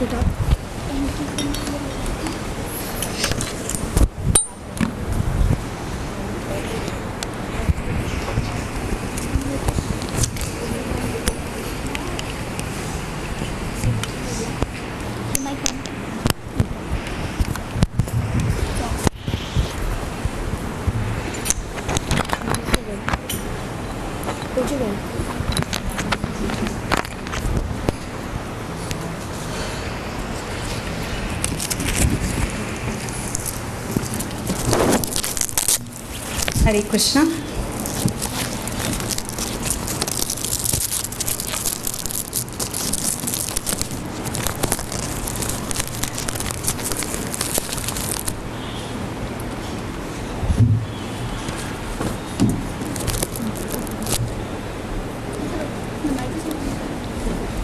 Sita. Hare Krishna.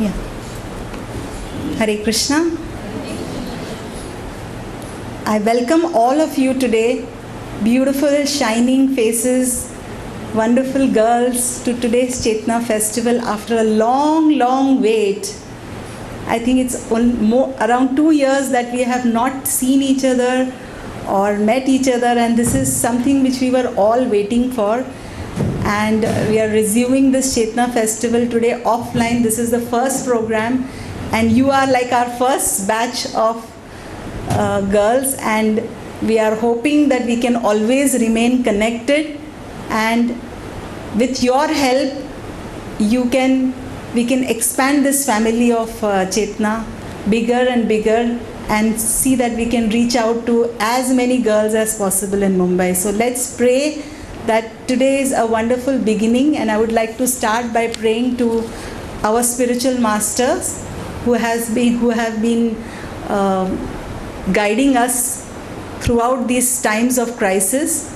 Yeah. Hare Krishna. I welcome all of you today. Beautiful, shining faces, wonderful girls, to today's Chetana festival after a long, long wait. I think it's around 2 years that we have not seen each other or met each other, and this is something which we were all waiting for. And we are resuming this Chetana festival today offline. This is the first program, and you are like our first batch of girls, and we are hoping that we can always remain connected, and with your help we can expand this family of Chetana bigger and bigger, and see that we can reach out to as many girls as possible in Mumbai. So let's pray that today is a wonderful beginning, and I would like to start by praying to our spiritual masters who have been guiding us throughout these times of crisis.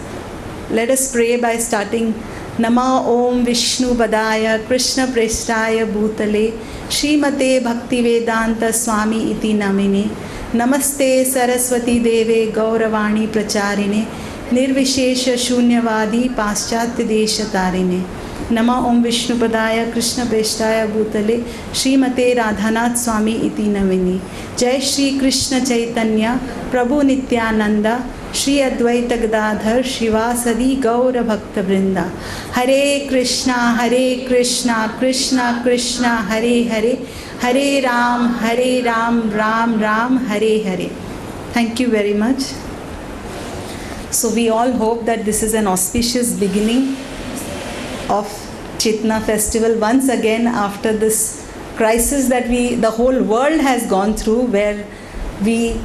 Let us pray by starting Nama Om Vishnu Padaya Krishna Preshtaya Bhutale Srimate Bhaktivedanta Swami Iti Namine Namaste Saraswati Deve Gauravani Pracharine Nirvishesha Shunyavadi Paschatya Desha Tarine Nama Om Vishnu Padaya Krishna Preshtaya Bhutale Srimate Radhanath Swami Iti Namine Jai Shri Krishna Chaitanya Prabhu Nityananda Shri Advaita Gadadhar Shivasadi Gaura Bhakta Vrinda Hare Krishna Krishna Krishna Hare Hare Hare Ram Ram Ram Hare Hare. Thank you very much. So we all hope that this is an auspicious beginning of Chetana festival once again, after this crisis that the whole world has gone through, where we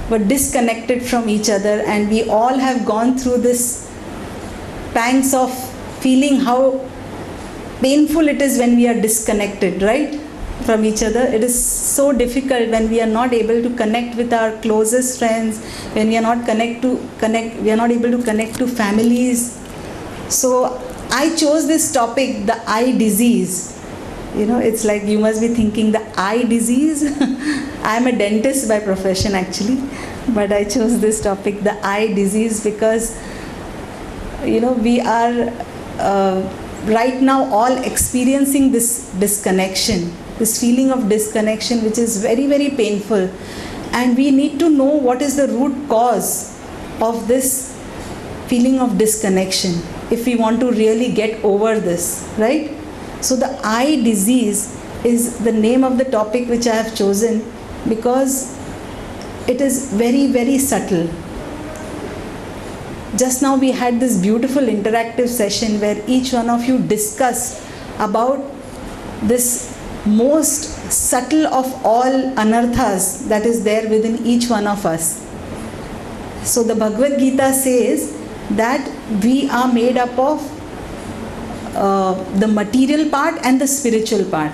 were disconnected from each other, and we all have gone through this pangs of feeling how painful it is when we are disconnected, right, from each other. It is so difficult when we are not able to connect with our closest friends, when we are not able to connect to families. So I chose this topic, the eye disease. It's like you must be thinking, the eye disease. I am a dentist by profession actually, but I chose this topic, the eye disease, because we are right now all experiencing this disconnection, this feeling of disconnection, which is very, very painful, and we need to know what is the root cause of this feeling of disconnection if we want to really get over this, right? So the eye disease is the name of the topic which I have chosen, because it is very, very subtle. Just now we had this beautiful interactive session where each one of you discussed about this most subtle of all anarthas that is there within each one of us. So the Bhagavad Gita says that we are made up of the material part and the spiritual part.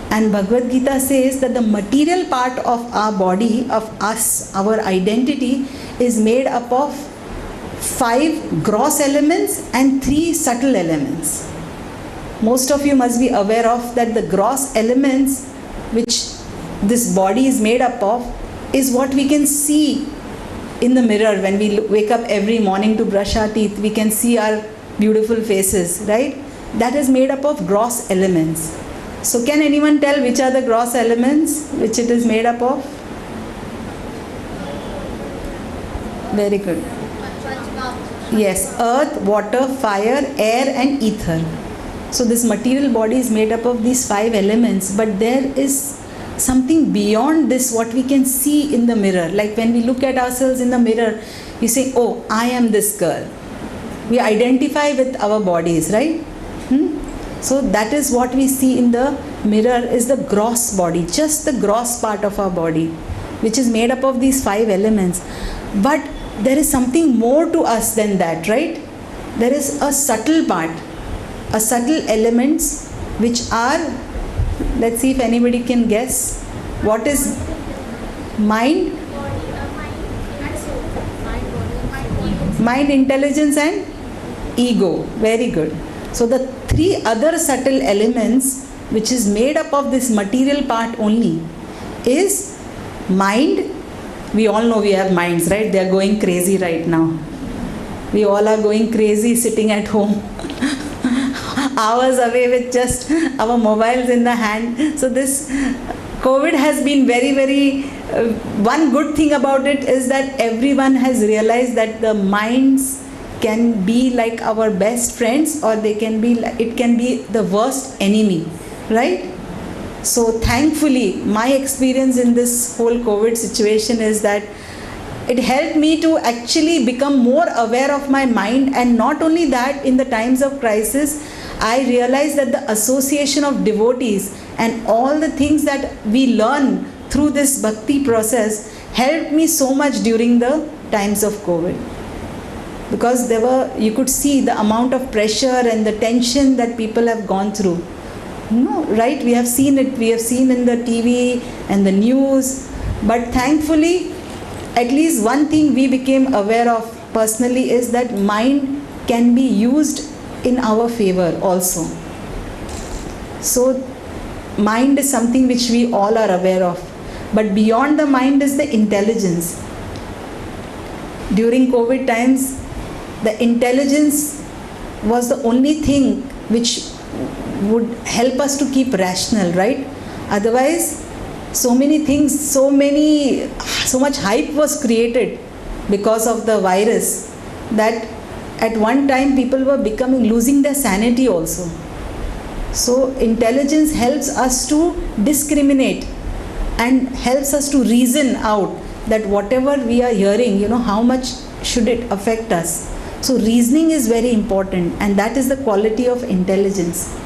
And Bhagavad Gita says that the material part of our body, of us, our identity, is made up of 5 gross elements and 3 subtle elements. Most of you must be aware of that the gross elements which this body is made up of is what we can see in the mirror when we wake up every morning to brush our teeth. We can see our beautiful faces, right? That is made up of gross elements. So can anyone tell which are the gross elements which it is made up of? Very good. Yes, earth, water, fire, air and ether. So this material body is made up of these 5 elements, but there is something beyond this what we can see in the mirror. Like when we look at ourselves in the mirror, we say, oh, I am this girl. We identify with our bodies, right? So that is what we see in the mirror is the gross body, just the gross part of our body, which is made up of these 5 elements. But there is something more to us than that, right? There is a subtle part, a subtle elements which are, let's see if anybody can guess, what is mind? Mind, intelligence and ego. Very good. So the 3 other subtle elements which is made up of this material part only is mind. We all know we have minds, right? They are going crazy right now. We all are going crazy sitting at home. Hours away with just our mobiles in the hand. So this COVID has been very, one good thing about it is that everyone has realized that the minds can be like our best friends, or they can be, it can be the worst enemy, right? So thankfully, my experience in this whole COVID situation is that it helped me to actually become more aware of my mind. And not only that, in the times of crisis, I realized that the association of devotees and all the things that we learn through this bhakti process helped me so much during the times of COVID. Because there were, you could see the amount of pressure and the tension that people have gone through. No, right? We have seen it. We have seen in the TV and the news. But thankfully, at least one thing we became aware of personally is that mind can be used in our favor also. So mind is something which we all are aware of. But beyond the mind is the intelligence. During COVID times, the intelligence was the only thing which would help us to keep rational, right? Otherwise, so many things, so much hype was created because of the virus that at one time people were losing their sanity also. So intelligence helps us to discriminate and helps us to reason out that whatever we are hearing, how much should it affect us. So reasoning is very important, and that is the quality of intelligence.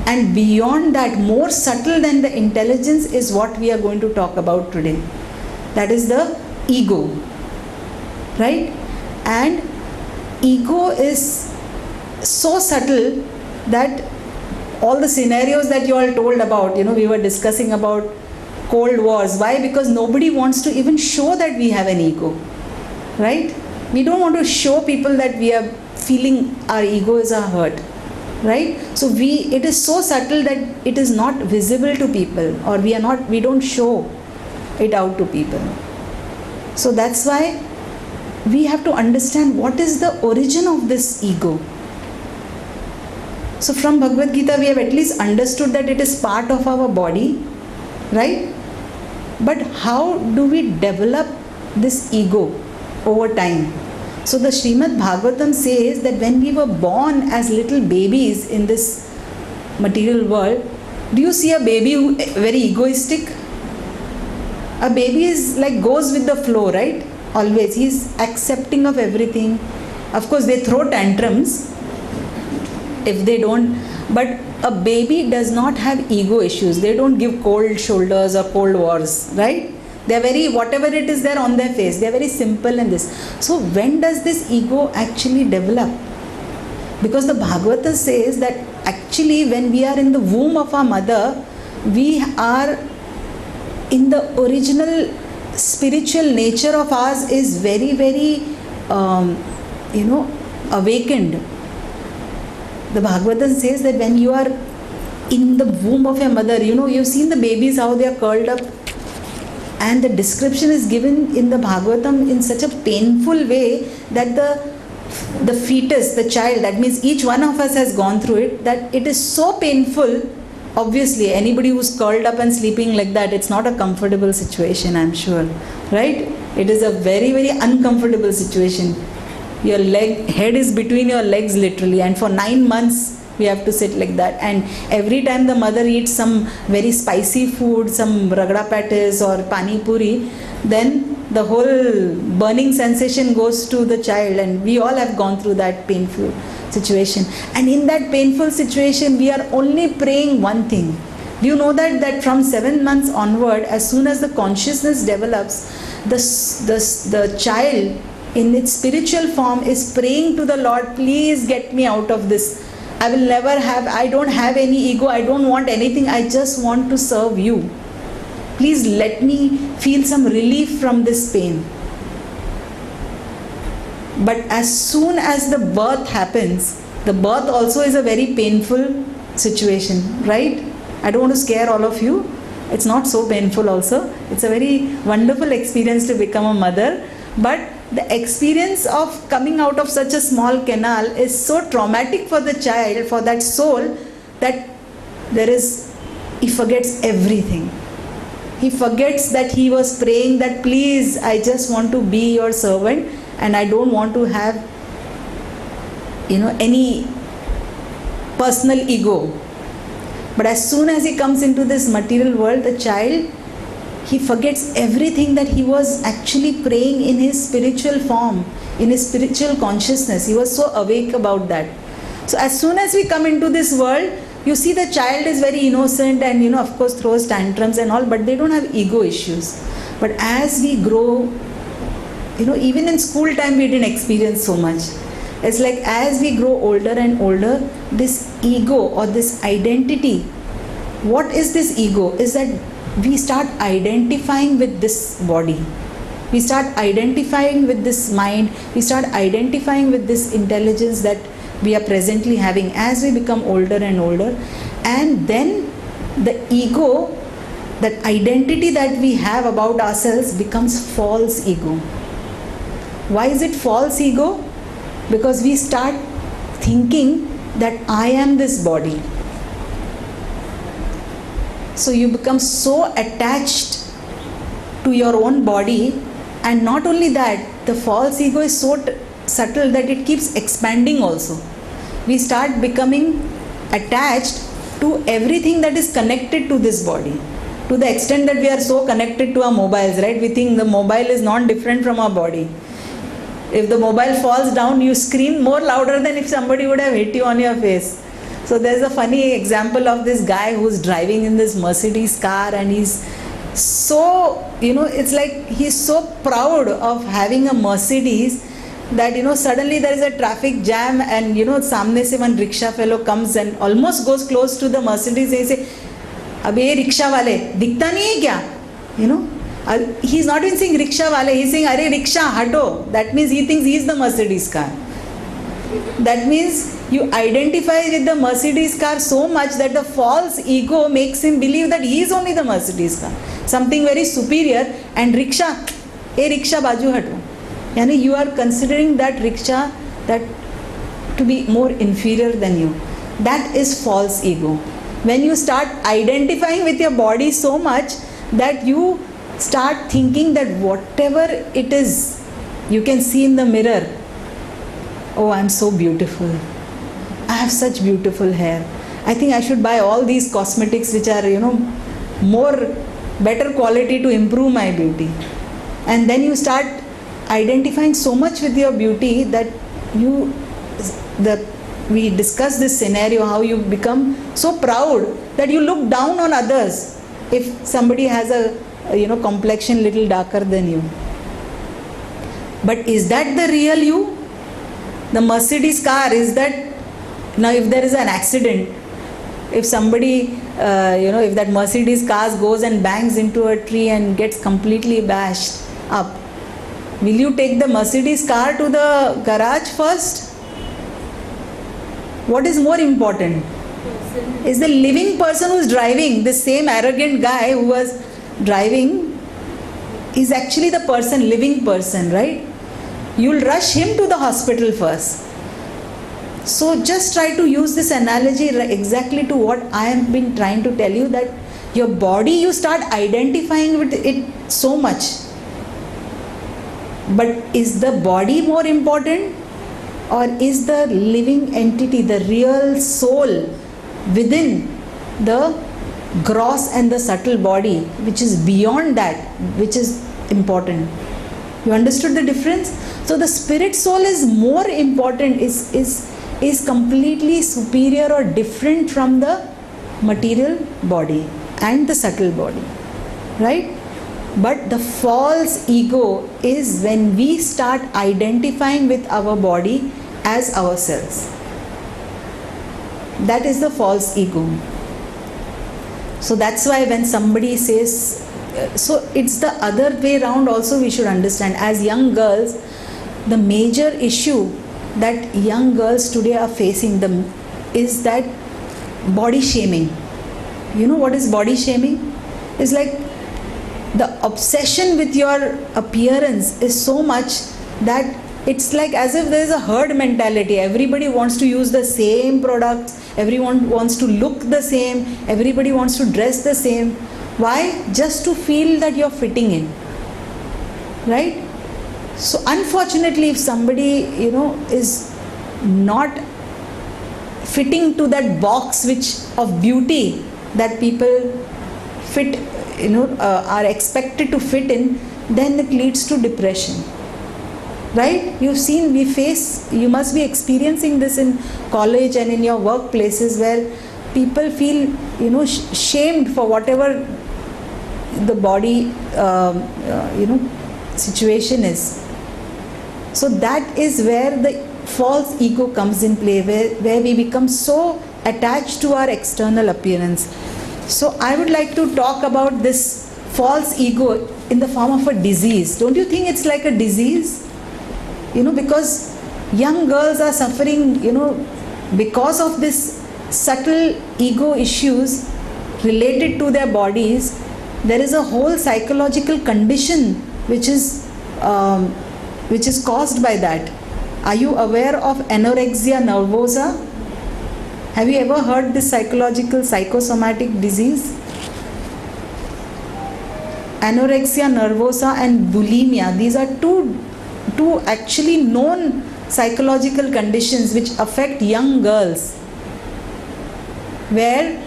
And beyond that, more subtle than the intelligence is what we are going to talk about today. That is the ego, right? And ego is so subtle that all the scenarios that you all told about, we were discussing about Cold Wars. Why? Because nobody wants to even show that we have an ego, right? We don't want to show people that we are feeling our ego is hurt, right? So it is so subtle that it is not visible to people, or we don't show it out to people. So that's why we have to understand what is the origin of this ego. So from Bhagavad Gita, we have at least understood that it is part of our body, right? But how do we develop this ego over time? So the Srimad Bhagavatam says that when we were born as little babies in this material world, do you see a baby who very egoistic? A baby is like goes with the flow, right? Always. He's accepting of everything. Of course, they throw tantrums if they don't. But a baby does not have ego issues. They don't give cold shoulders or cold wars, right? They're very, whatever it is there on their face, they're very simple in this. So when does this ego actually develop? Because the Bhagavata says that actually when we are in the womb of our mother, we are in the original spiritual nature of ours is very, very, awakened. The Bhagavatam says that when you are in the womb of your mother, you've seen the babies, how they are curled up. And the description is given in the Bhagavatam in such a painful way that the fetus, the child, that means each one of us has gone through it, that it is so painful Obviously, anybody who's curled up and sleeping like that, it's not a comfortable situation, I'm sure. Right? It is a very, very uncomfortable situation. Your head is between your legs literally, and for 9 months we have to sit like that. And every time the mother eats some very spicy food, some ragda patties or pani puri, then the whole burning sensation goes to the child, and we all have gone through that painful situation. And in that painful situation, we are only praying one thing. Do you know that from 7 months onward, as soon as the consciousness develops, the child in its spiritual form is praying to the Lord, please get me out of this. I don't have any ego, I don't want anything, I just want to serve you. Please let me feel some relief from this pain. But as soon as the birth happens, the birth also is a very painful situation, right? I don't want to scare all of you. It's not so painful also. It's a very wonderful experience to become a mother. But the experience of coming out of such a small canal is so traumatic for the child, for that soul, that he forgets everything. He forgets that he was praying that, please, I just want to be your servant and I don't want to have, any personal ego. But as soon as he comes into this material world, the child, he forgets everything that he was actually praying in his spiritual form, in his spiritual consciousness. He was so awake about that. So as soon as we come into this world, you see the child is very innocent and, of course throws tantrums and all, but they don't have ego issues. But as we grow, even in school time we didn't experience so much. It's like as we grow older and older, this ego or this identity, what is this ego? Is that we start identifying with this body. We start identifying with this mind. We start identifying with this intelligence that we are presently having as we become older and older. And then the ego, that identity that we have about ourselves, becomes false ego. Why is it false ego? Because we start thinking that I am this body. So you become so attached to your own body, and not only that, the false ego is so subtle that it keeps expanding also. We start becoming attached to everything that is connected to this body, to the extent that we are so connected to our mobiles, right? We think the mobile is not different from our body. If the mobile falls down, you scream more louder than if somebody would have hit you on your face. So there's a funny example of this guy who's driving in this Mercedes car, and he's so, it's like he's so proud of having a Mercedes that, suddenly there is a traffic jam and, samne se one rickshaw fellow comes and almost goes close to the Mercedes and he says, "Abhi ye rickshaw wale, dikhta nahi hai kya?" He's not even saying rickshaw wale, he's saying, "Arey rickshaw, hato." That means he thinks he's the Mercedes car. That means you identify with the Mercedes car so much that the false ego makes him believe that he is only the Mercedes car, something very superior. And rickshaw, rickshaw baju hato. Yani you are considering that rickshaw to be more inferior than you. That is false ego. When you start identifying with your body so much that you start thinking that whatever it is, you can see in the mirror, oh, I'm so beautiful. I have such beautiful hair. I think I should buy all these cosmetics which are, better quality to improve my beauty. And then you start identifying so much with your beauty that we discussed this scenario, how you become so proud that you look down on others if somebody has a complexion little darker than you. But is that the real you? The Mercedes car, is that? Now if there is an accident, if somebody, if that Mercedes car goes and bangs into a tree and gets completely bashed up, will you take the Mercedes car to the garage first? What is more important? Is the living person who is driving, the same arrogant guy who was driving, is actually the living person, right? You'll rush him to the hospital first. So just try to use this analogy exactly to what I have been trying to tell you, that your body, you start identifying with it so much. But is the body more important, or is the living entity, the real soul within the gross and the subtle body, which is beyond that, which is important? You understood the difference? So the spirit soul is more important, is completely superior or different from the material body and the subtle body, right? But the false ego is when we start identifying with our body as ourselves. That is the false ego. So that's why when somebody says, so it's the other way around also, we should understand. As young girls, the major issue that young girls today are facing them is that body shaming. You know what is body shaming? It's like the obsession with your appearance is so much that it's like as if there is a herd mentality. Everybody wants to use the same products, everyone wants to look the same, everybody wants to dress the same. Why? Just to feel that you're fitting in, right? So unfortunately, if somebody, is not fitting to that box of beauty that people fit, are expected to fit in, then it leads to depression, right? You've seen, you must be experiencing this in college and in your workplaces, where people feel, shamed for whatever the body, situation is. So that is where the false ego comes in play, where we become so attached to our external appearance. So I would like to talk about this false ego in the form of a disease. Don't you think it's like a disease? Because young girls are suffering, because of this subtle ego issues related to their bodies. There is a whole psychological condition which is caused by that. Are you aware of Anorexia Nervosa? Have you ever heard this psychological psychosomatic disease? Anorexia Nervosa and bulimia. These are two actually known psychological conditions which affect young girls, where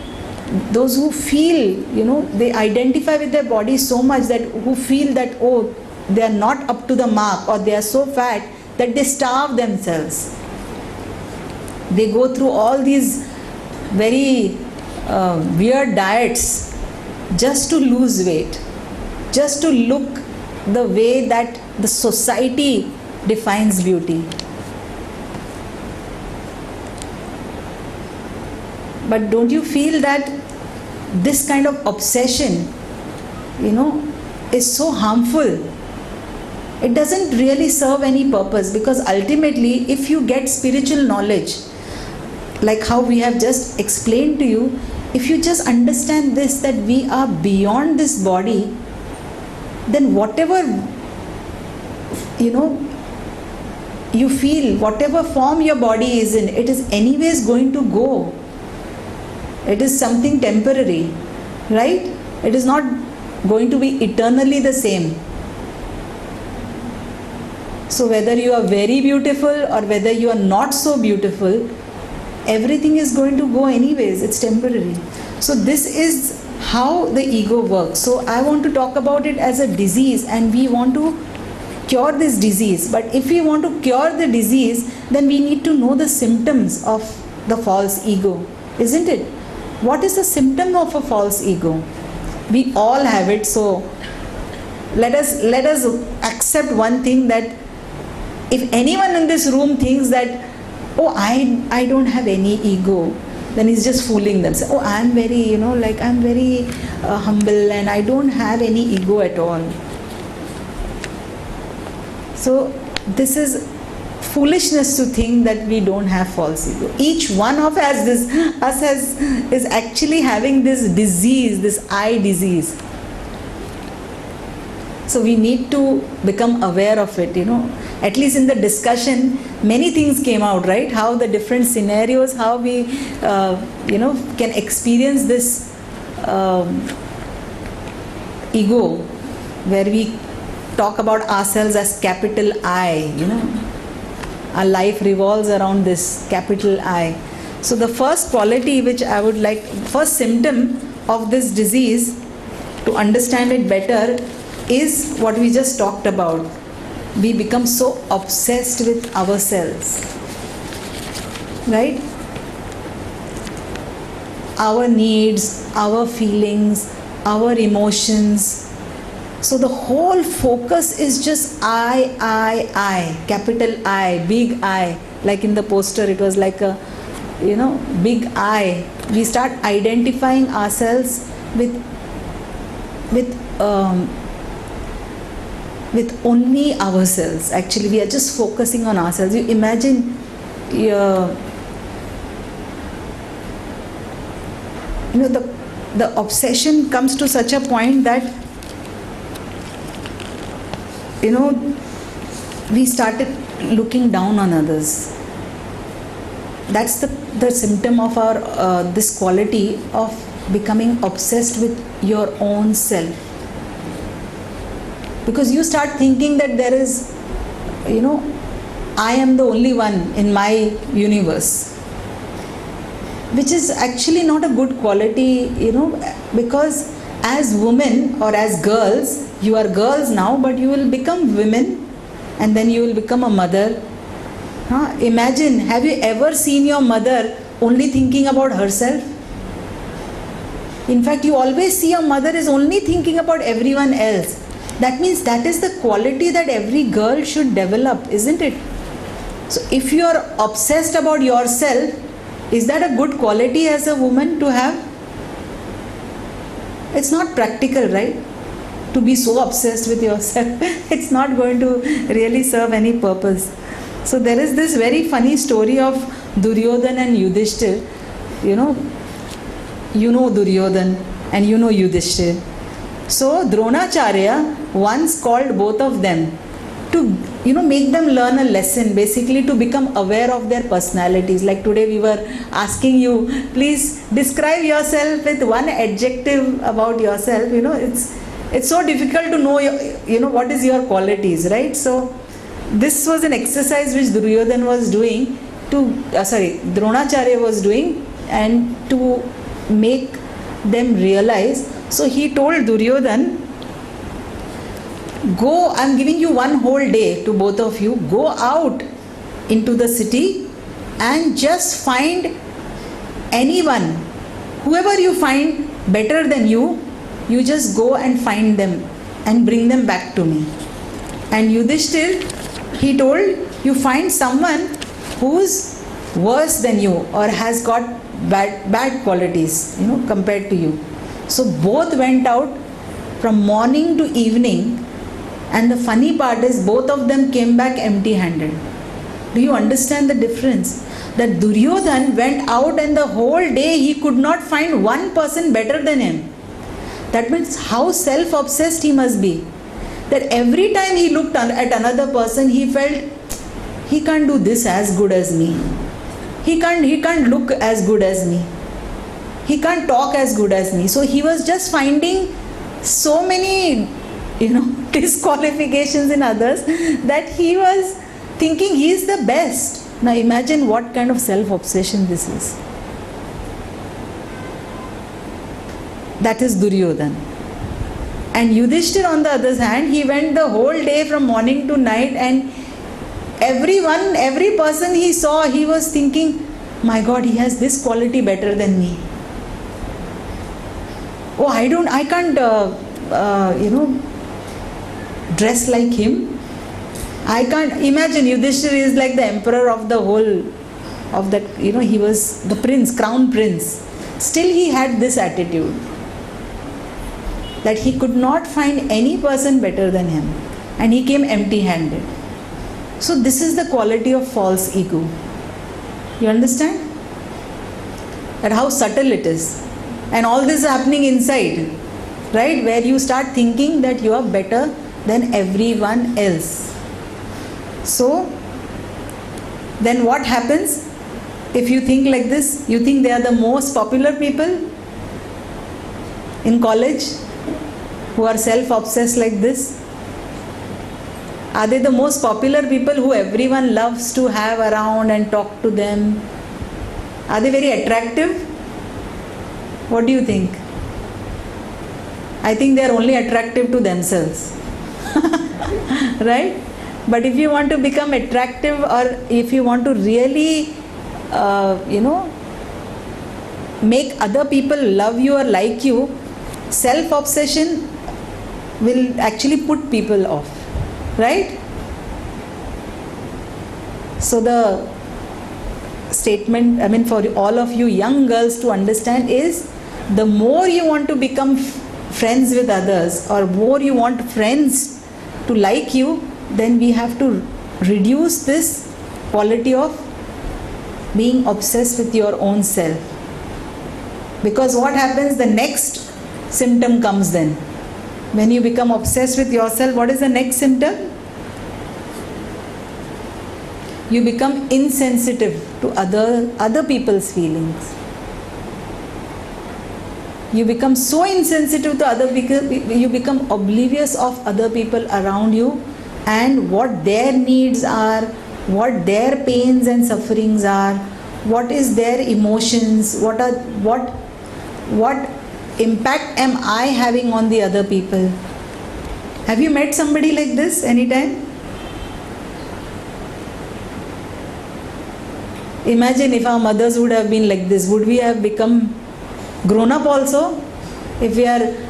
those who feel, they identify with their body so much, that who feel that, oh, they are not up to the mark, or they are so fat that they starve themselves. They go through all these very weird diets just to lose weight, just to look the way that the society defines beauty. But don't you feel that this kind of obsession, is so harmful? It doesn't really serve any purpose, because ultimately, if you get spiritual knowledge, like how we have just explained to you, if you just understand this, that we are beyond this body, then whatever, you feel, whatever form your body is in, it is anyways going to go. It is something temporary, right? It is not going to be eternally the same. So whether you are very beautiful or whether you are not so beautiful, everything is going to go anyways. It's temporary. So this is how the ego works. So I want to talk about it as a disease, and we want to cure this disease. But if we want to cure the disease, then we need to know the symptoms of the false ego, isn't it? What is the symptom of a false ego? We all have it. So let us accept one thing, that if anyone in this room thinks that, oh, I don't have any ego, then he's just fooling themselves. Oh, I'm very, I'm very humble and I don't have any ego at all. So this is foolishness to think that we don't have false ego. Each one of us is actually having this disease, this I disease. So we need to become aware of it, at least in the discussion, many things came out, right? How the different scenarios, how we, can experience this ego, where we talk about ourselves as capital I, Our life revolves around this capital I. So the first quality which I would like, first symptom of this disease, to understand it better, is what we just talked about. We become so obsessed with ourselves, right? Our needs, our feelings, our emotions. So the whole focus is just I, capital I, big I. Like in the poster, it was like a, big I. We start identifying ourselves with only ourselves. Actually, we are just focusing on ourselves. You imagine the obsession comes to such a point that we started looking down on others. That's the symptom of our this quality of becoming obsessed with your own self. Because you start thinking that there is, I am the only one in my universe, which is actually not a good quality, because as women or as girls, you are girls now, but you will become women and then you will become a mother. Imagine, have you ever seen your mother only thinking about herself? In fact, you always see your mother is only thinking about everyone else. That means that is the quality that every girl should develop, isn't it? So if you are obsessed about yourself, is that a good quality as a woman to have? It's not practical, right? To be so obsessed with yourself. It's not going to really serve any purpose. So there is this very funny story of Duryodhan and Yudhishthir. You know Duryodhan and Yudhishthir. So Dronacharya once called both of them to make them learn a lesson, basically to become aware of their personalities. Like today we were asking you, please describe yourself with one adjective about yourself. It's so difficult to know what is your qualities, right? So this was an exercise which Duryodhan was doing Dronacharya was doing, and to make them realize. So he told Duryodhan, go, I'm giving you one whole day to both of you, go out into the city and just find anyone, whoever you find better than you just go and find them and bring them back to me. And Yudhishthir, he told, you find someone who's worse than you or has got bad qualities, compared to you. So both went out from morning to evening, and the funny part is both of them came back empty-handed. Do you understand the difference? That Duryodhan went out and the whole day he could not find one person better than him. That means how self-obsessed he must be. That every time he looked at another person, he felt, he can't do this as good as me. He can't look as good as me. He can't talk as good as me. So he was just finding so many, disqualifications in others that he was thinking he is the best. Now imagine what kind of self-obsession this is. That is Duryodhan. And Yudhishthir, on the other hand, he went the whole day from morning to night, and every person he saw, he was thinking, my God, he has this quality better than me. Oh, I can't, dress like him. I can't imagine. Yudhishthir is like the emperor of the whole, of that, he was the prince, crown prince. Still he had this attitude, that he could not find any person better than him, and he came empty-handed. So this is the quality of false ego. You understand? That how subtle it is. And all this is happening inside, right? Where you start thinking that you are better than everyone else. So then what happens? If you think like this, you think they are the most popular people in college who are self-obsessed like this? Are they the most popular people who everyone loves to have around and talk to them? Are they very attractive? What do you think? I think they are only attractive to themselves. Right? But if you want to become attractive, or if you want to really, make other people love you or like you, self-obsession will actually put people off. Right? So the statement, for all of you young girls to understand is, the more you want to become friends with others, or more you want friends to like you, then we have to reduce this quality of being obsessed with your own self. Because what happens, the next symptom comes then. When you become obsessed with yourself, what is the next symptom? You become insensitive to other people's feelings. You become so insensitive to other people, you become oblivious of other people around you and what their needs are, what their pains and sufferings are, what is their emotions, what impact am I having on the other people. Have you met somebody like this anytime? Imagine if our mothers would have been like this, would we have become grown up also, if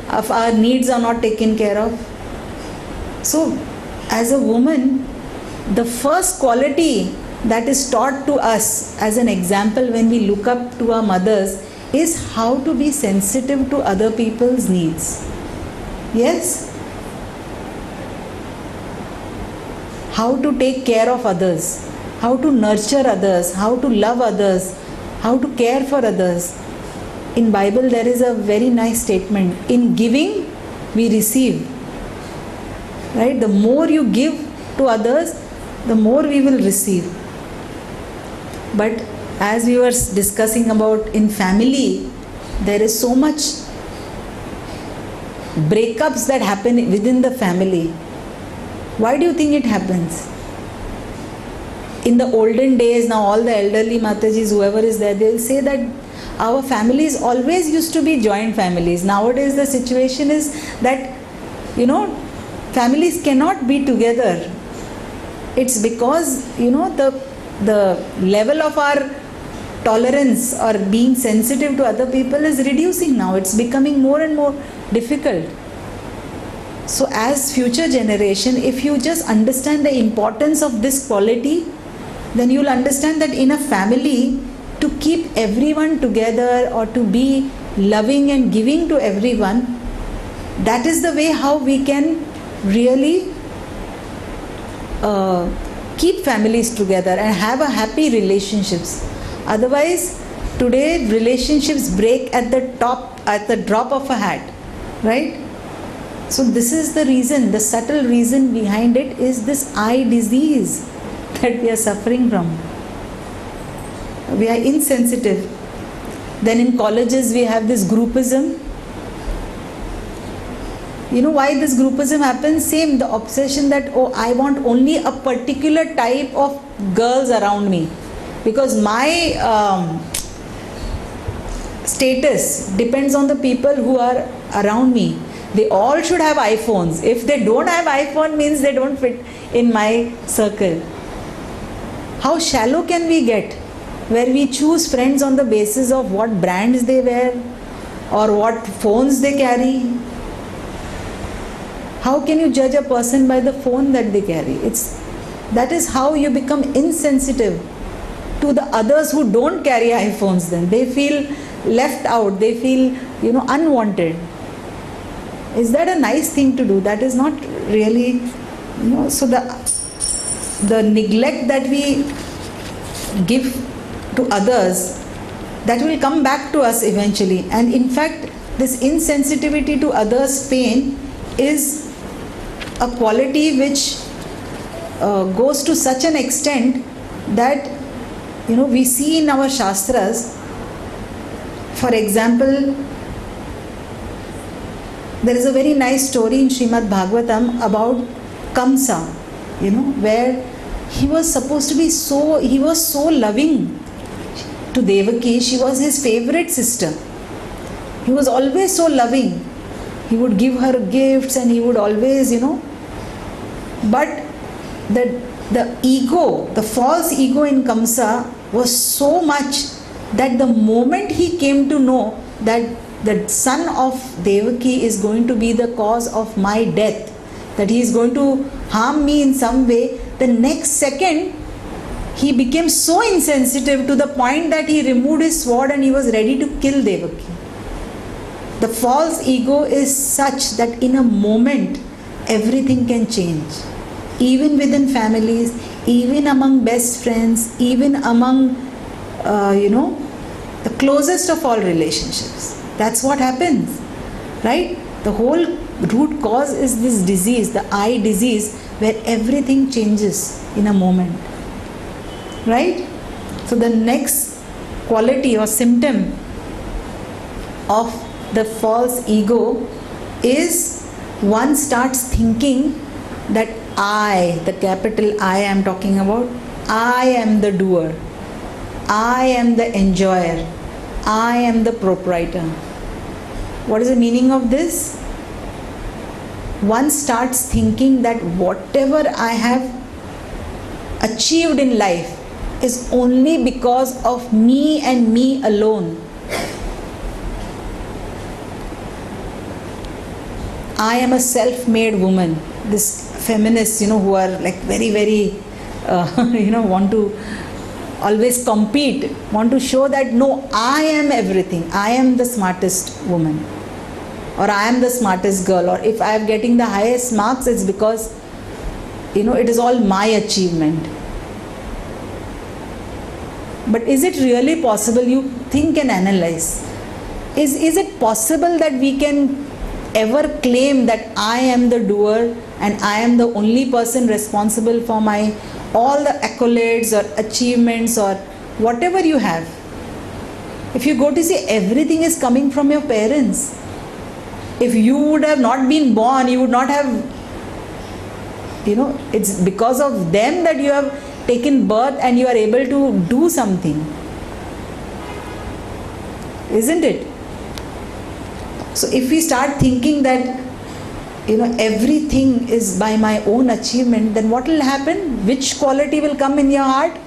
our needs are not taken care of? So as a woman, the first quality that is taught to us as an example when we look up to our mothers is how to be sensitive to other people's needs. Yes? How to take care of others, how to nurture others, how to love others, how to care for others. In Bible there is a very nice statement, in giving we receive. Right? The more you give to others, the more we will receive. But as we were discussing about in family, there is so much breakups that happen within the family. Why do you think it happens? In the olden days, now all the elderly Matajis, whoever is there, they will say that our families always used to be joint families. Nowadays the situation is that, families cannot be together. It's because, the level of our tolerance or being sensitive to other people is reducing now. It's becoming more and more difficult. So as future generation, if you just understand the importance of this quality, then you'll understand that in a family, to keep everyone together or to be loving and giving to everyone, that is the way how we can really keep families together and have a happy relationships. Otherwise, today relationships break at the drop of a hat, right? So this is the reason, the subtle reason behind it is this eye disease that we are suffering from. We are insensitive. Then in colleges we have this groupism. You know why this groupism happens? Same, the obsession that, I want only a particular type of girls around me. Because my status depends on the people who are around me. They all should have iPhones. If they don't have iPhone, means they don't fit in my circle. How shallow can we get? Where we choose friends on the basis of what brands they wear or what phones they carry. How can you judge a person by the phone that they carry? That is how you become insensitive to the others who don't carry iPhones then. They feel left out. They feel, unwanted. Is that a nice thing to do? That is not really, so the neglect that we give to others, that will come back to us eventually. And in fact, this insensitivity to others' pain is a quality which goes to such an extent that, we see in our Shastras, for example, there is a very nice story in Srimad Bhagavatam about Kamsa, where he was supposed to be he was so loving to Devaki. She was his favorite sister. He was always so loving. He would give her gifts and he would always, but the ego, the false ego in Kamsa was so much that the moment he came to know that the son of Devaki is going to be the cause of my death, that he is going to harm me in some way, the next second he became so insensitive to the point that he removed his sword and he was ready to kill Devaki. The false ego is such that in a moment everything can change. Even within families, even among best friends, even among, the closest of all relationships. That's what happens, right? The whole root cause is this disease, the I disease, where everything changes in a moment, right? So the next quality or symptom of the false ego is one starts thinking that I, the capital I am talking about, I am the doer, I am the enjoyer, I am the proprietor. What is the meaning of this? One starts thinking that whatever I have achieved in life is only because of me and me alone. I am a self-made woman. This feminists, who are like very, very, want to always compete, want to show that no, I am everything. I am the smartest woman, or I am the smartest girl, or if I am getting the highest marks, it's because, it is all my achievement. But is it really possible? You think and analyze. Is it possible that we can ever claim that I am the doer and I am the only person responsible for my all the accolades or achievements or whatever you have? If you go to see, everything is coming from your parents. If you would have not been born, you would not have, it's because of them that you have taken birth and you are able to do something. Isn't it? So if we start thinking that, everything is by my own achievement, then what will happen? Which quality will come in your heart?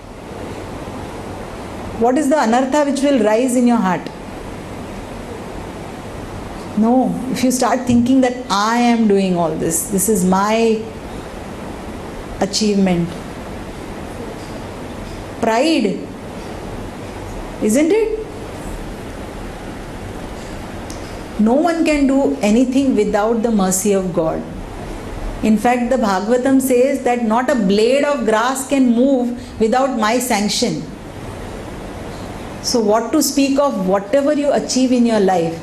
What is the anartha which will rise in your heart? No, if you start thinking that I am doing all this, this is my achievement. Pride, isn't it? No one can do anything without the mercy of God. In fact, the Bhagavatam says that not a blade of grass can move without my sanction. So what to speak of whatever you achieve in your life?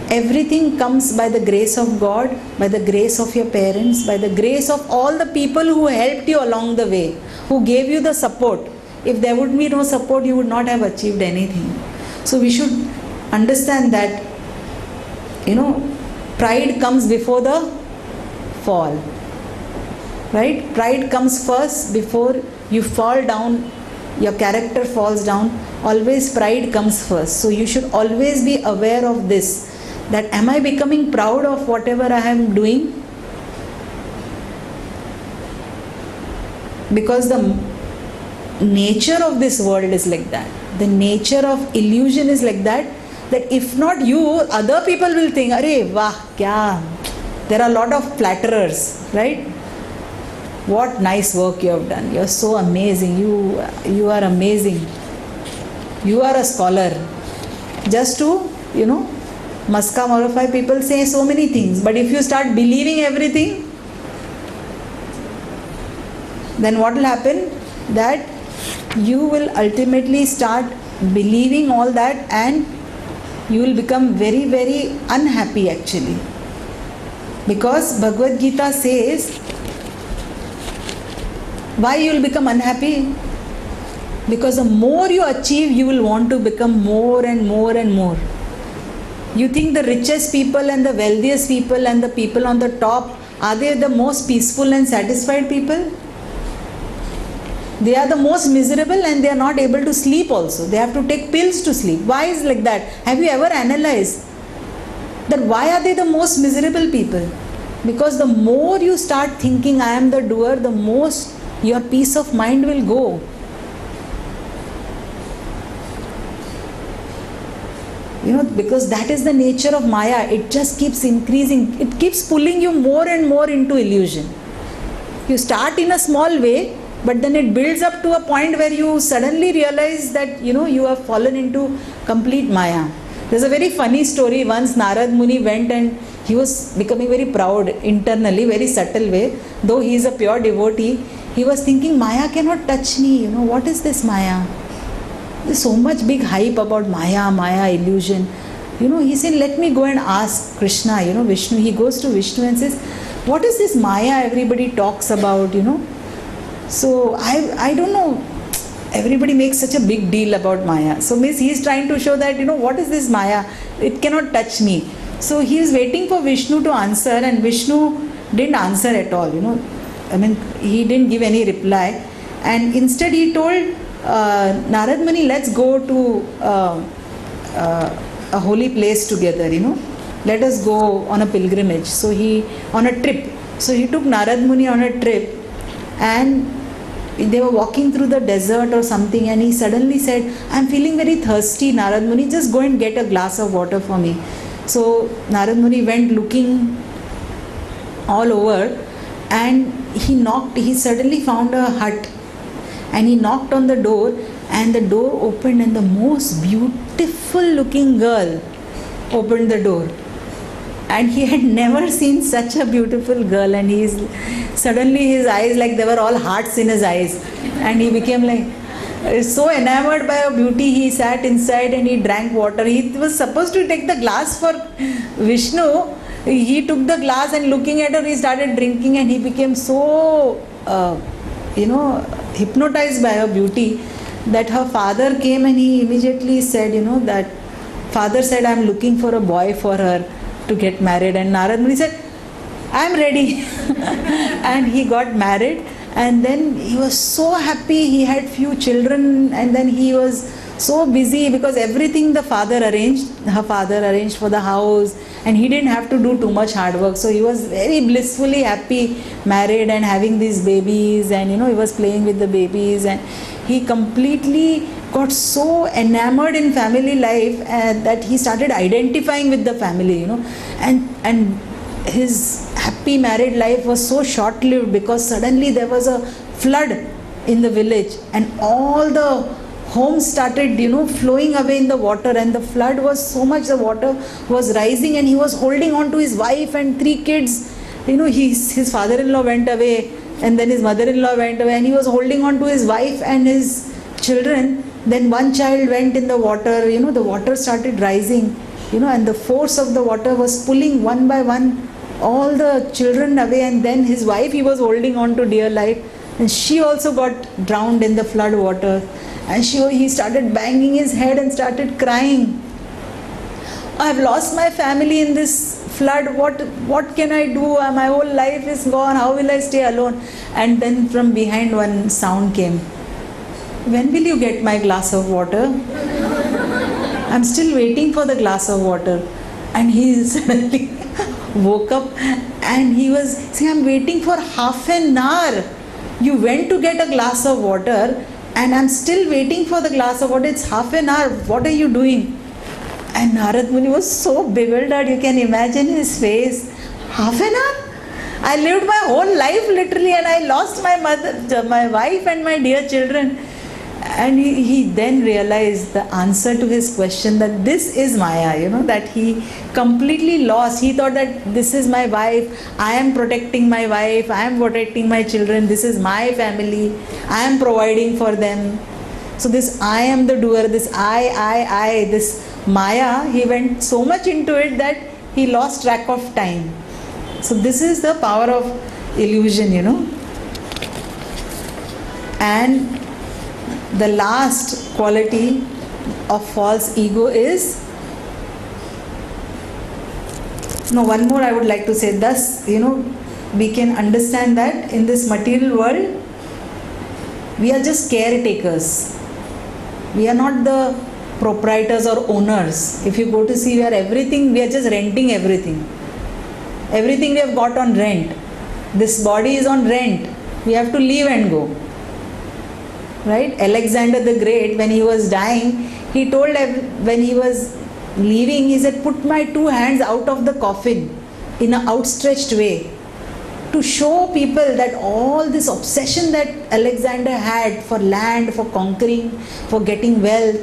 Everything comes by the grace of God, by the grace of your parents, by the grace of all the people who helped you along the way, who gave you the support. If there would be no support, you would not have achieved anything. So we should understand that, pride comes before the fall, right? Pride comes first before you fall down, your character falls down. Always pride comes first. So you should always be aware of this, that am I becoming proud of whatever I am doing? Because the nature of this world is like that. The nature of illusion is like that, that if not you, other people will think, Arey, wah, kya? There are a lot of flatterers, right? What nice work you have done. You are so amazing. You are amazing. You are a scholar. Just to, Maska Morify people say so many things. But if you start believing everything, then what will happen? That you will ultimately start believing all that and you will become very, very unhappy actually. Because Bhagavad Gita says Why you will become unhappy? Because the more you achieve, you will want to become more and more and more. You think the richest people and the wealthiest people and the people on the top, are they the most peaceful and satisfied people? They are the most miserable, and they are not able to sleep also. They have to take pills to sleep. Why is like that? Have you ever analyzed that why are they the most miserable people? Because the more you start thinking I am the doer, the most your peace of mind will go. Because that is the nature of Maya. It just keeps increasing. It keeps pulling you more and more into illusion. You start in a small way, but then it builds up to a point where you suddenly realize that you have fallen into complete Maya. There's a very funny story. Once Narad Muni went and he was becoming very proud internally, very subtle way. Though he is a pure devotee, he was thinking, Maya cannot touch me. What is this Maya? There's so much big hype about Maya, illusion. He said, let me go and ask Krishna, Vishnu. He goes to Vishnu and says, what is this Maya everybody talks about, So I don't know. Everybody makes such a big deal about Maya. So he's trying to show that, what is this Maya? It cannot touch me. So he is waiting for Vishnu to answer, and Vishnu didn't answer at all, he didn't give any reply. And instead he told Narad Muni, let's go to a holy place together, Let us go on a pilgrimage. On a trip. So he took Narad Muni on a trip, and they were walking through the desert or something, and he suddenly said, I'm feeling very thirsty, Narad Muni, just go and get a glass of water for me. So Narad Muni went looking all over, and he suddenly found a hut, and he knocked on the door, and the door opened, and the most beautiful looking girl opened the door. And he had never seen such a beautiful girl, and suddenly his eyes, like there were all hearts in his eyes, and he became like so enamored by her beauty. He sat inside and he drank water. He was supposed to take the glass for Vishnu. He took the glass, and looking at her, he started drinking, and he became so hypnotized by her beauty that her father came, and he immediately said, that father said, I'm looking for a boy for her to get married. And Narad Muni said, I'm ready. And he got married, and then he was so happy. He had few children, and then he was so busy because everything her father arranged for the house, and he didn't have to do too much hard work. So he was very blissfully happy, married and having these babies, and he was playing with the babies, and he completely got so enamored in family life that he started identifying with the family, and his happy married life was so short-lived because suddenly there was a flood in the village, and all the homes started flowing away in the water, and the flood was so much, the water was rising, and he was holding on to his wife and 3 kids. His father-in-law went away, and then his mother-in-law went away, and he was holding on to his wife and his children. Then one child went in the water, the water started rising, and the force of the water was pulling one by one all the children away, and then his wife he was holding on to dear life, and she also got drowned in the flood water, and he started banging his head and started crying. I've lost my family in this flood. What can I do? My whole life is gone. How will I stay alone? And then from behind one sound came. When will you get my glass of water? I'm still waiting for the glass of water. And he suddenly woke up, and he was saying, I'm waiting for half an hour. You went to get a glass of water, and I'm still waiting for the glass of water. It's half an hour. What are you doing? And Narad Muni was so bewildered. You can imagine his face. Half an hour? I lived my whole life literally, and I lost my mother, my wife and my dear children. And he then realized the answer to his question, that this is Maya, that he completely lost. He thought that this is my wife, I am protecting my wife, I am protecting my children, this is my family, I am providing for them. So this I am the doer, this I, this Maya, he went so much into it that he lost track of time. So this is the power of illusion, And the last quality of false ego is, one more I would like to say. Thus, we can understand that in this material world, we are just caretakers. We are not the proprietors or owners. If you go to see, we are just renting everything. Everything we have got on rent. This body is on rent. We have to leave and go. Right? Alexander the Great, when he was dying, he told, when he was leaving, he said, put my 2 hands out of the coffin in an outstretched way, to show people that all this obsession that Alexander had for land, for conquering, for getting wealth,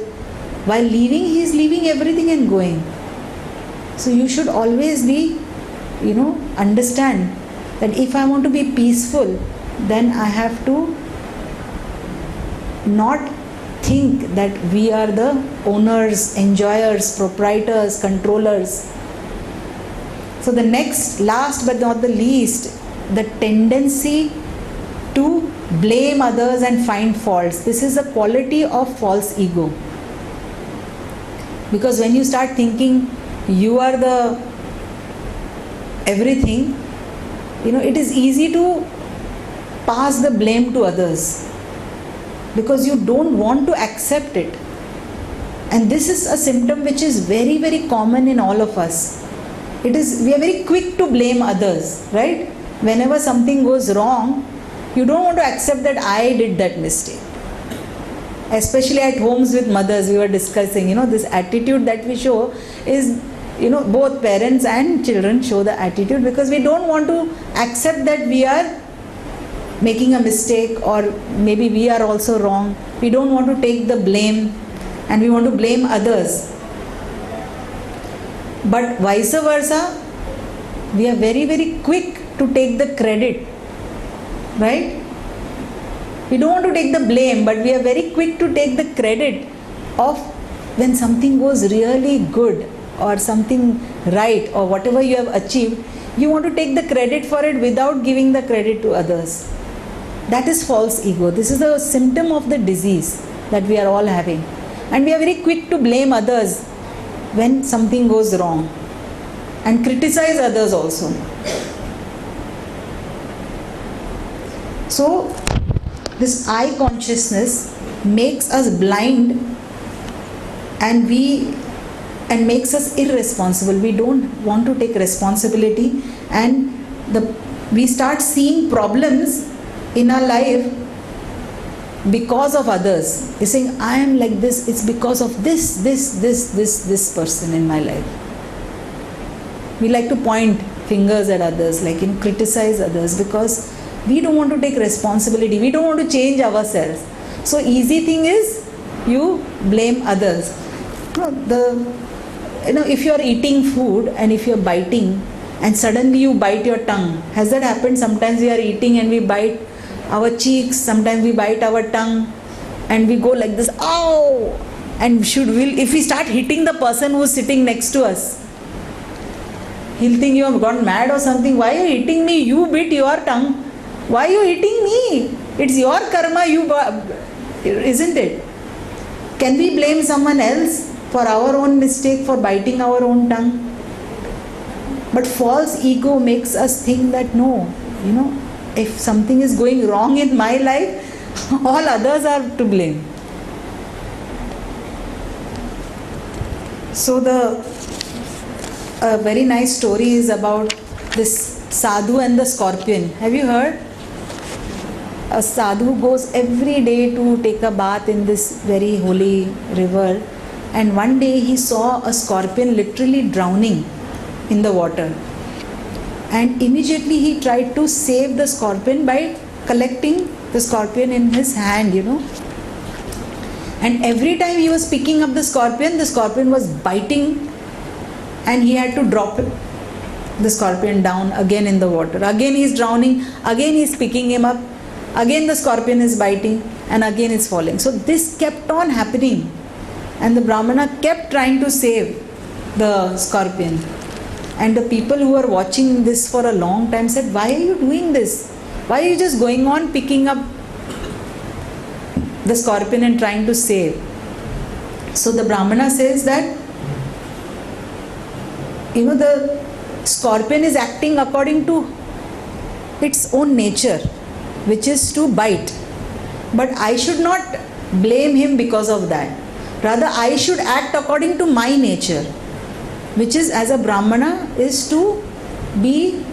while leaving, he is leaving everything and going. So you should always be, understand that if I want to be peaceful, then I have to not think that we are the owners, enjoyers, proprietors, controllers. So the next, last but not the least, the tendency to blame others and find faults. This is a quality of false ego. Because when you start thinking you are the everything, it is easy to pass the blame to others, because you don't want to accept it. And this is a symptom which is very, very common in all of us. We are very quick to blame others, right? Whenever something goes wrong, you don't want to accept that I did that mistake. Especially at homes with mothers, we were discussing, this attitude that we show is, both parents and children show the attitude, because we don't want to accept that we are making a mistake, or maybe we are also wrong. We don't want to take the blame, and we want to blame others. But vice versa, we are very, very quick to take the credit, right? We don't want to take the blame, but we are very quick to take the credit of when something goes really good, or something right, or whatever you have achieved. You want to take the credit for it without giving the credit to others. That is false ego. This is a symptom of the disease that we are all having. And we are very quick to blame others when something goes wrong, and criticize others also. So this I consciousness makes us blind, and makes us irresponsible. We don't want to take responsibility, and we start seeing problems in our life because of others. You're saying, I am like this, it's because of this person in my life. We like to point fingers at others, criticize others, because we don't want to take responsibility. We don't want to change ourselves. So easy thing is, you blame others. If you are eating food and if you are biting and suddenly you bite your tongue, has that happened? Sometimes we are eating and we bite our cheeks, sometimes we bite our tongue and we go like this, ow! And if we start hitting the person who is sitting next to us, he'll think you have gone mad or something. Why are you hitting me? You bit your tongue. Why are you hitting me? It's your karma, isn't it? Can we blame someone else for our own mistake, for biting our own tongue? But false ego makes us think that no, if something is going wrong in my life, all others are to blame. So a very nice story is about this sadhu and the scorpion. Have you heard? A sadhu goes every day to take a bath in this very holy river, and one day he saw a scorpion literally drowning in the water, and immediately he tried to save the scorpion by collecting the scorpion in his hand, and every time he was picking up the scorpion was biting, and he had to drop the scorpion down again in the water. Again he is drowning, again he is picking him up, again the scorpion is biting, and again it's falling. So this kept on happening, and the Brahmana kept trying to save the scorpion. And the people who were watching this for a long time said, why are you doing this? Why are you just going on picking up the scorpion and trying to save. So the Brahmana says that, the scorpion is acting according to its own nature, which is to bite. But I should not blame him because of that. Rather, I should act according to my nature, which is, as a Brahmana, is to be,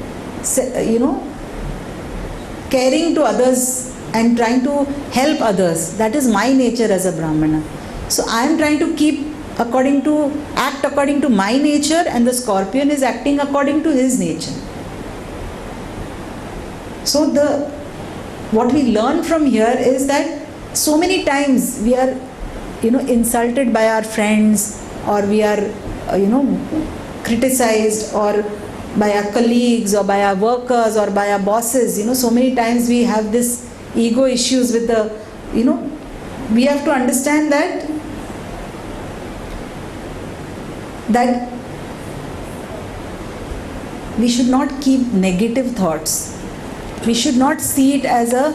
caring to others and trying to help others. That is my nature as a Brahmana. So I am trying to act according to my nature, and the scorpion is acting according to his nature. So what we learn from here is that so many times we are, insulted by our friends, or we are, criticized, or by our colleagues, or by our workers, or by our bosses. So many times we have this ego issues with we have to understand that we should not keep negative thoughts. We should not see it as a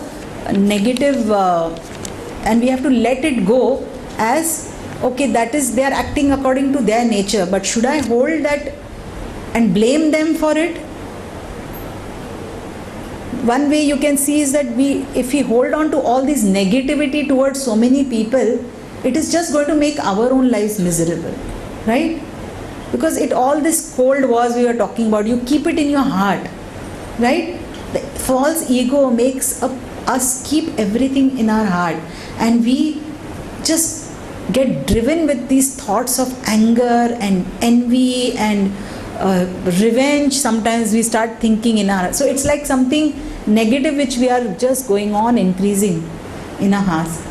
negative, and we have to let it go as, okay, that is, they are acting according to their nature, but should I hold that and blame them for it? One way you can see is that if we hold on to all this negativity towards so many people, it is just going to make our own lives miserable, right? Because all this cold wars we were talking about, you keep it in your heart, right? The false ego makes us keep everything in our heart, and we just get driven with these thoughts of anger and envy and revenge. Sometimes we start thinking in our, so it's like something negative which we are just going on increasing in our hearts.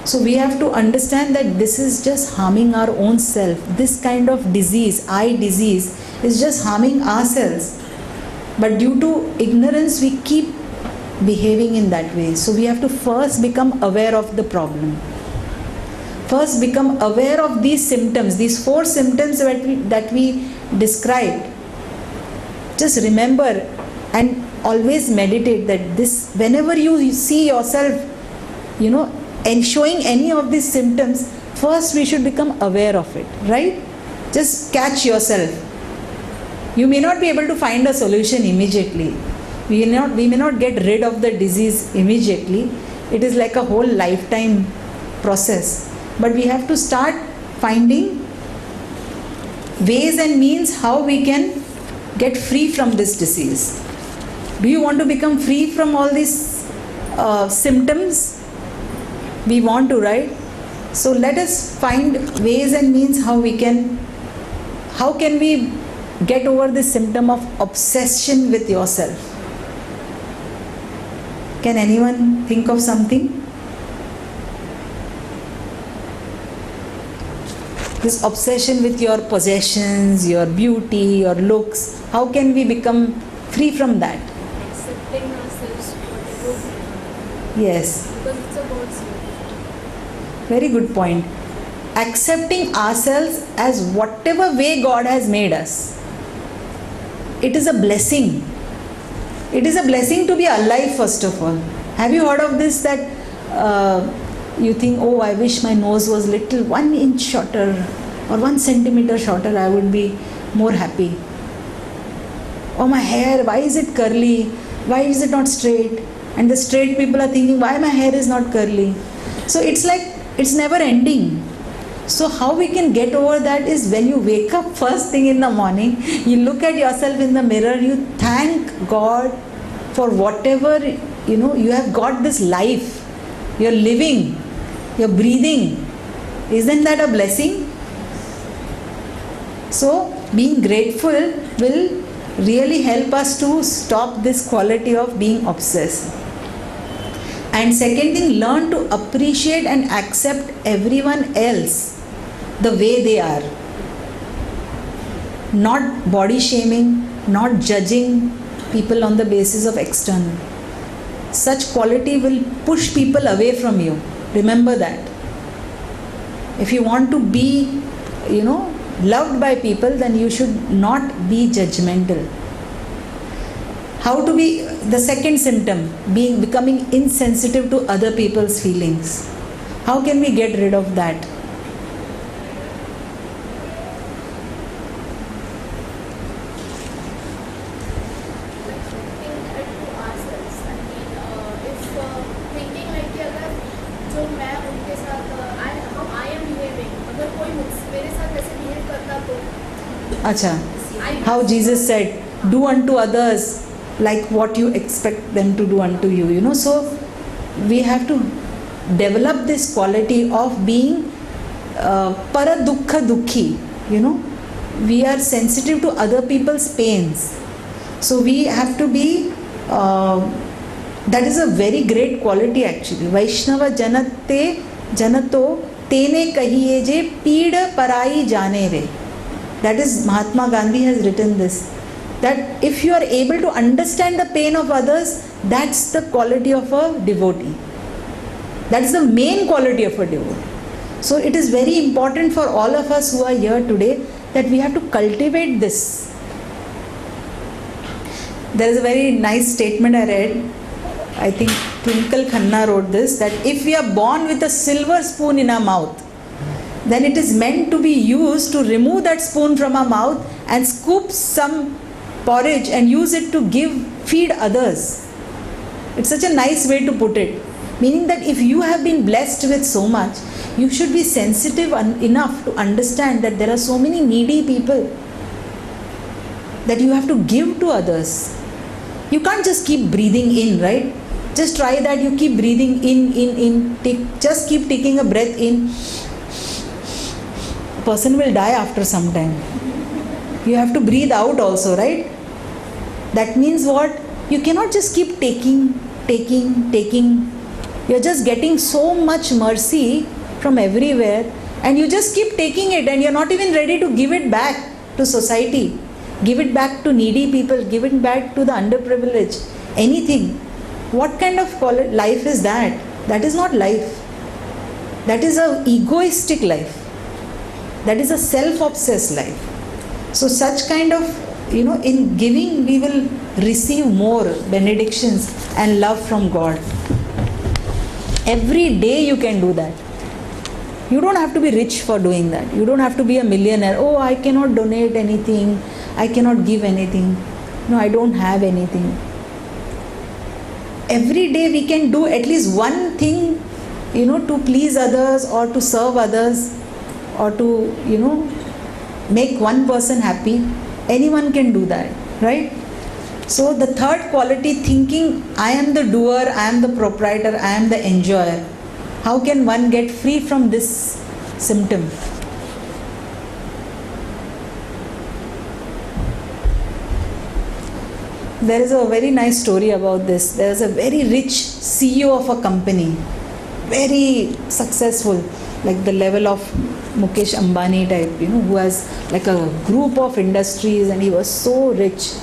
So we have to understand that this is just harming our own self. This kind of disease, eye disease, is just harming ourselves. But due to ignorance, we keep behaving in that way. So we have to first become aware of the problem. First become aware of these symptoms, these 4 symptoms that we described. Just remember and always meditate that this, whenever you see yourself, and showing any of these symptoms, first we should become aware of it, right? Just catch yourself. You may not be able to find a solution immediately. We may not get rid of the disease immediately. It is like a whole lifetime process. But we have to start finding ways and means how we can get free from this disease. Do you want to become free from all these symptoms? We want to, right? So let us find ways and means how can we get over this symptom of obsession with yourself. Can anyone think of something? This obsession with your possessions, your beauty, your looks, how can we become free from that? Accepting ourselves whatever we are. Yes. Because it's about self. Very good point. Accepting ourselves as whatever way God has made us. It is a blessing. It is a blessing to be alive, first of all. Have you heard of this, that you think, oh, I wish my nose was little 1 inch shorter or 1 centimeter shorter, I would be more happy. Oh, my hair, why is it curly? Why is it not straight? And the straight people are thinking, why my hair is not curly? So it's like, it's never ending. So how we can get over that is when you wake up first thing in the morning, you look at yourself in the mirror, you thank God for whatever, you have got this life. You're living, you're breathing. Isn't that a blessing? So being grateful will really help us to stop this quality of being obsessed. And second thing, learn to appreciate and accept everyone else the way they are. Not body shaming, not judging people on the basis of external. Such quality will push people away from you. Remember that. If you want to be, loved by people, then you should not be judgmental. How to be, the second symptom, becoming insensitive to other people's feelings. How can we get rid of that? Acha. How Jesus said, do unto others like what you expect them to do unto you. You know, so we have to develop this quality of being para dukkha dukhi. You know, we are sensitive to other people's pains. So we have to be, that is a very great quality actually. Vaishnava janate janato tene kahiye je peed parai jane re. That is, Mahatma Gandhi has written this. That if you are able to understand the pain of others, that's the quality of a devotee. That is the main quality of a devotee. So it is very important for all of us who are here today that we have to cultivate this. There is a very nice statement I read. I think Twinkle Khanna wrote this, that if we are born with a silver spoon in our mouth, then it is meant to be used to remove that spoon from our mouth and scoop some porridge and use it to feed others. It's such a nice way to put it. Meaning that if you have been blessed with so much, you should be sensitive enough to understand that there are so many needy people that you have to give to others. You can't just keep breathing in, right? Just try that. You keep breathing in. Just keep taking a breath in. Person will die after some time. You have to breathe out also, right? That means what? You cannot just keep taking. You're just getting so much mercy from everywhere and you just keep taking it and you're not even ready to give it back to society. Give it back to needy people. Give it back to the underprivileged. Anything. What kind of life is that? That is not life. That is an egoistic life. That is a self-obsessed life. So such kind of, in giving we will receive more benedictions and love from God. Every day you can do that. You don't have to be rich for doing that. You don't have to be a millionaire. Oh, I cannot donate anything. I cannot give anything. No, I don't have anything. Every day we can do at least one thing, to please others or to serve others or to, make one person happy. Anyone can do that, right? So the third quality, thinking, I am the doer, I am the proprietor, I am the enjoyer. How can one get free from this symptom? There is a very nice story about this. There is a very rich CEO of a company, very successful, like the level of Mukesh Ambani type, who has like a group of industries and he was so rich.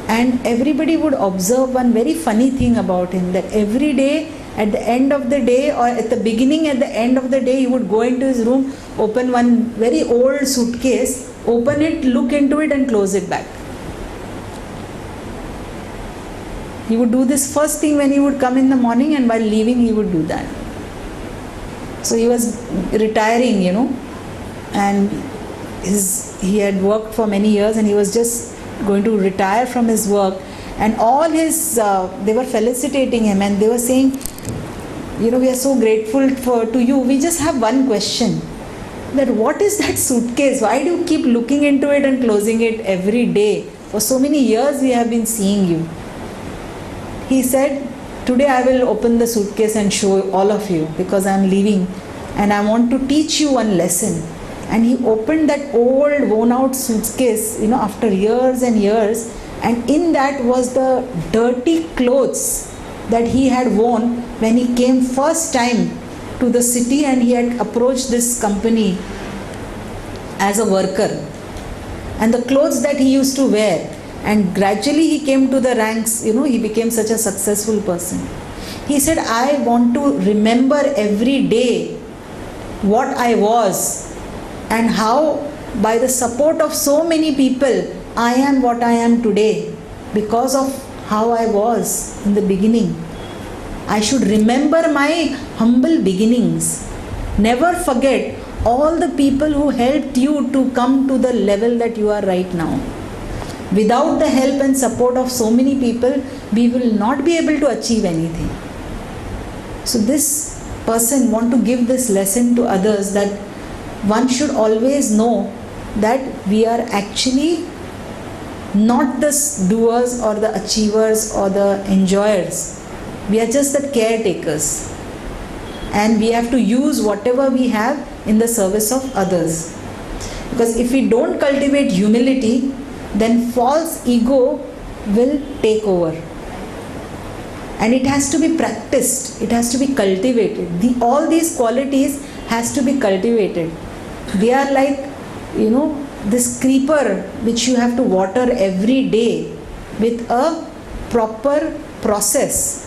And everybody would observe one very funny thing about him, that every day at the end of the day or at the beginning, at the end of the day, he would go into his room, open one very old suitcase, open it, look into it and close it back. He would do this first thing when he would come in the morning, and while leaving he would do that. So he was retiring, and he had worked for many years and he was just going to retire from his work, and all his they were felicitating him and they were saying, we are so grateful to you. We just have one question, that what is that suitcase? Why do you keep looking into it and closing it every day? For so many years we have been seeing you. He said, today I will open the suitcase and show all of you, because I am leaving and I want to teach you one lesson. And he opened that old worn out suitcase, after years and years, and in that was the dirty clothes that he had worn when he came first time to the city and he had approached this company as a worker, and the clothes that he used to wear. And gradually he came to the ranks, he became such a successful person. He said, I want to remember every day what I was and how by the support of so many people I am what I am today because of how I was in the beginning. I should remember my humble beginnings Never forget all the people who helped you to come to the level that you are right now. Without the help and support of so many people, we will not be able to achieve anything. So this person want to give this lesson to others, that one should always know that we are actually not the doers or the achievers or the enjoyers. We are just the caretakers. And we have to use whatever we have in the service of others. Because if we don't cultivate humility, then false ego will take over. And it has to be practiced. It has to be cultivated. All these qualities has to be cultivated. They are like, this creeper which you have to water every day with a proper process.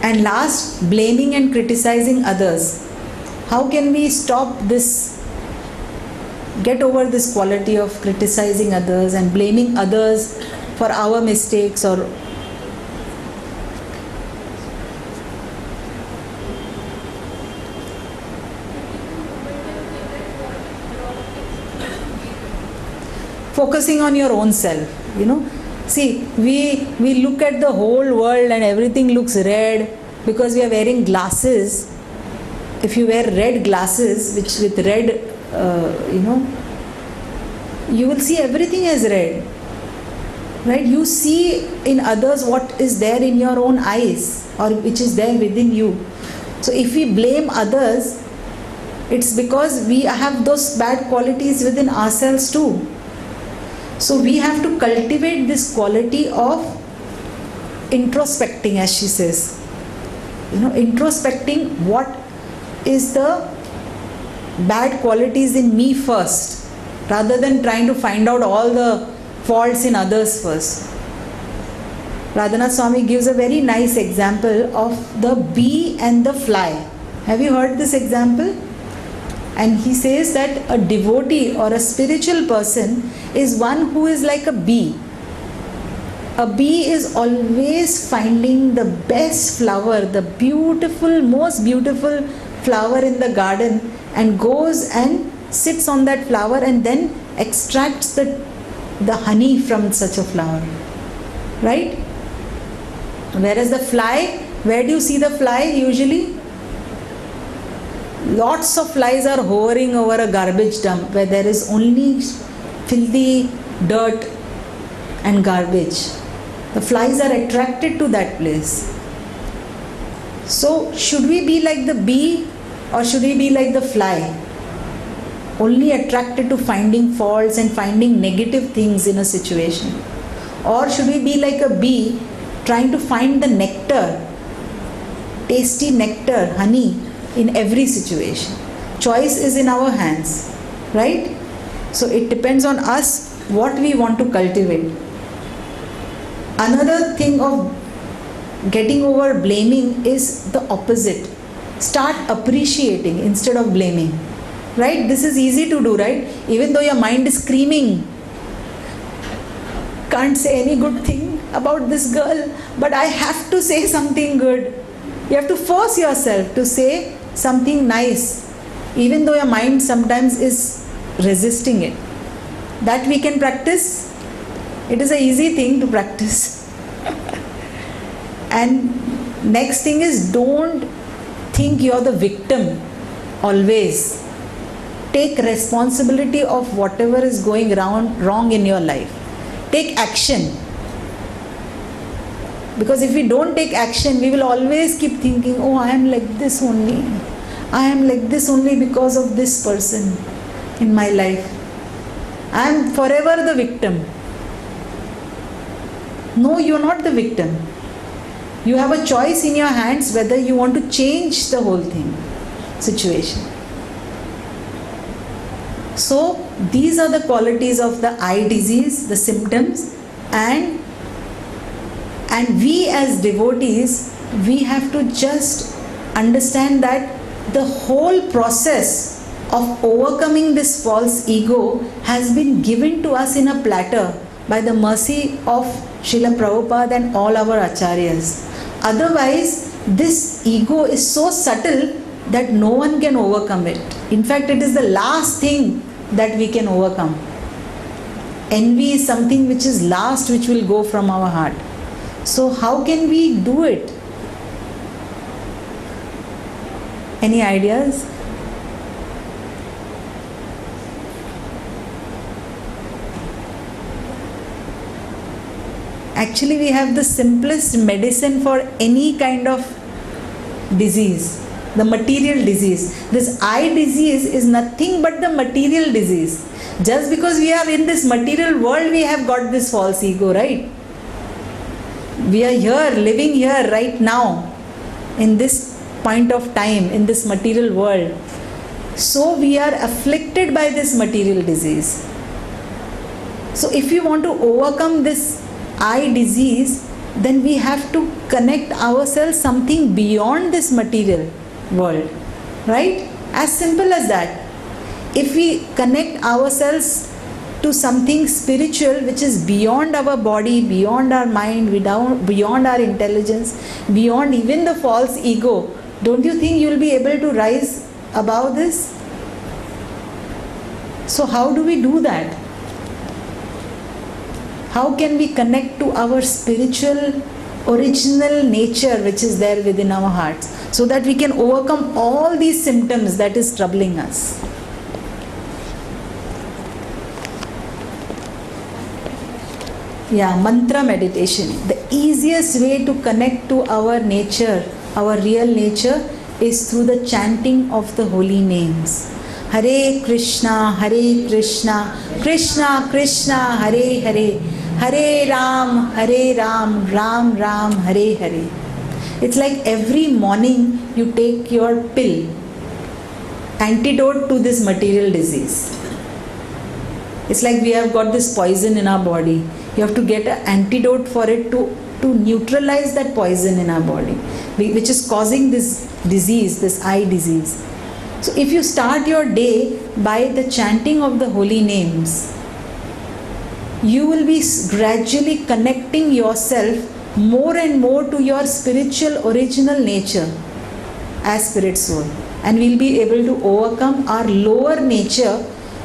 And last, blaming and criticizing others. How can we stop this, get over this quality of criticizing others and blaming others for our mistakes or focusing on your own self, See, we look at the whole world and everything looks red because we are wearing glasses. If you wear red glasses, which with red, you will see everything as red. Right? You see in others what is there in your own eyes or which is there within you. So if we blame others, it's because we have those bad qualities within ourselves too. So we have to cultivate this quality of introspecting, as she says. Introspecting what is the bad qualities in me first, rather than trying to find out all the faults in others first. Radhanath Swami gives a very nice example of the bee and the fly. Have you heard this example? And he says that a devotee or a spiritual person is one who is like a bee. A bee is always finding the best flower, the most beautiful flower in the garden, and goes and sits on that flower and then extracts the honey from such a flower. Right? Whereas the fly, where do you see the fly usually? Lots of flies are hovering over a garbage dump where there is only filthy dirt and garbage. The flies are attracted to that place. So, should we be like the bee or should we be like the fly? Only attracted to finding faults and finding negative things in a situation? Or should we be like a bee trying to find the nectar, tasty nectar, honey, in every situation? Choice is in our hands, right? So it depends on us what we want to cultivate. Another thing of getting over blaming is the opposite. Start appreciating instead of blaming. Right? This is easy to do, right? Even though your mind is screaming, can't say any good thing about this girl, but I have to say something good. You have to force yourself to say something nice, even though your mind sometimes is resisting it. That we can practice. It is an easy thing to practice. And next thing is, don't think you're the victim always. Take responsibility of whatever is going wrong in your life. Take action. Because if we don't take action, we will always keep thinking, oh, I am like this only. I am like this only because of this person in my life. I am forever the victim. No, you are not the victim. You have a choice in your hands whether you want to change the whole situation. So, these are the qualities of the eye disease, the symptoms, and we as devotees, we have to just understand that the whole process of overcoming this false ego has been given to us in a platter by the mercy of Srila Prabhupada and all our acharyas. Otherwise, this ego is so subtle that no one can overcome it. In fact, it is the last thing that we can overcome. Envy is something which is last, which will go from our heart. So how can we do it? Any ideas? Actually, we have the simplest medicine for any kind of disease, the material disease. This eye disease is nothing but the material disease. Just because we are in this material world, we have got this false ego, right? We are here, living here right now, in this point of time, in this material world. So we are afflicted by this material disease. So if we want to overcome this eye disease, then we have to connect ourselves something beyond this material world, right? As simple as that. If we connect ourselves to something spiritual which is beyond our body, beyond our mind, beyond our intelligence, beyond even the false ego, don't you think you will be able to rise above this? So how do we do that? How can we connect to our spiritual original nature which is there within our hearts, so that we can overcome all these symptoms that is troubling us? Yeah, mantra meditation. The easiest way to connect to our nature, our real nature, is through the chanting of the holy names. Hare Krishna, Krishna Krishna, Hare Hare, Hare Ram, Ram Ram, Hare Hare. It's like every morning you take your pill, antidote to this material disease. It's like we have got this poison in our body. You have to get an antidote for it to neutralize that poison in our body, which is causing this disease, this eye disease. So if you start your day by the chanting of the holy names, you will be gradually connecting yourself more and more to your spiritual original nature as spirit soul, and we'll be able to overcome our lower nature,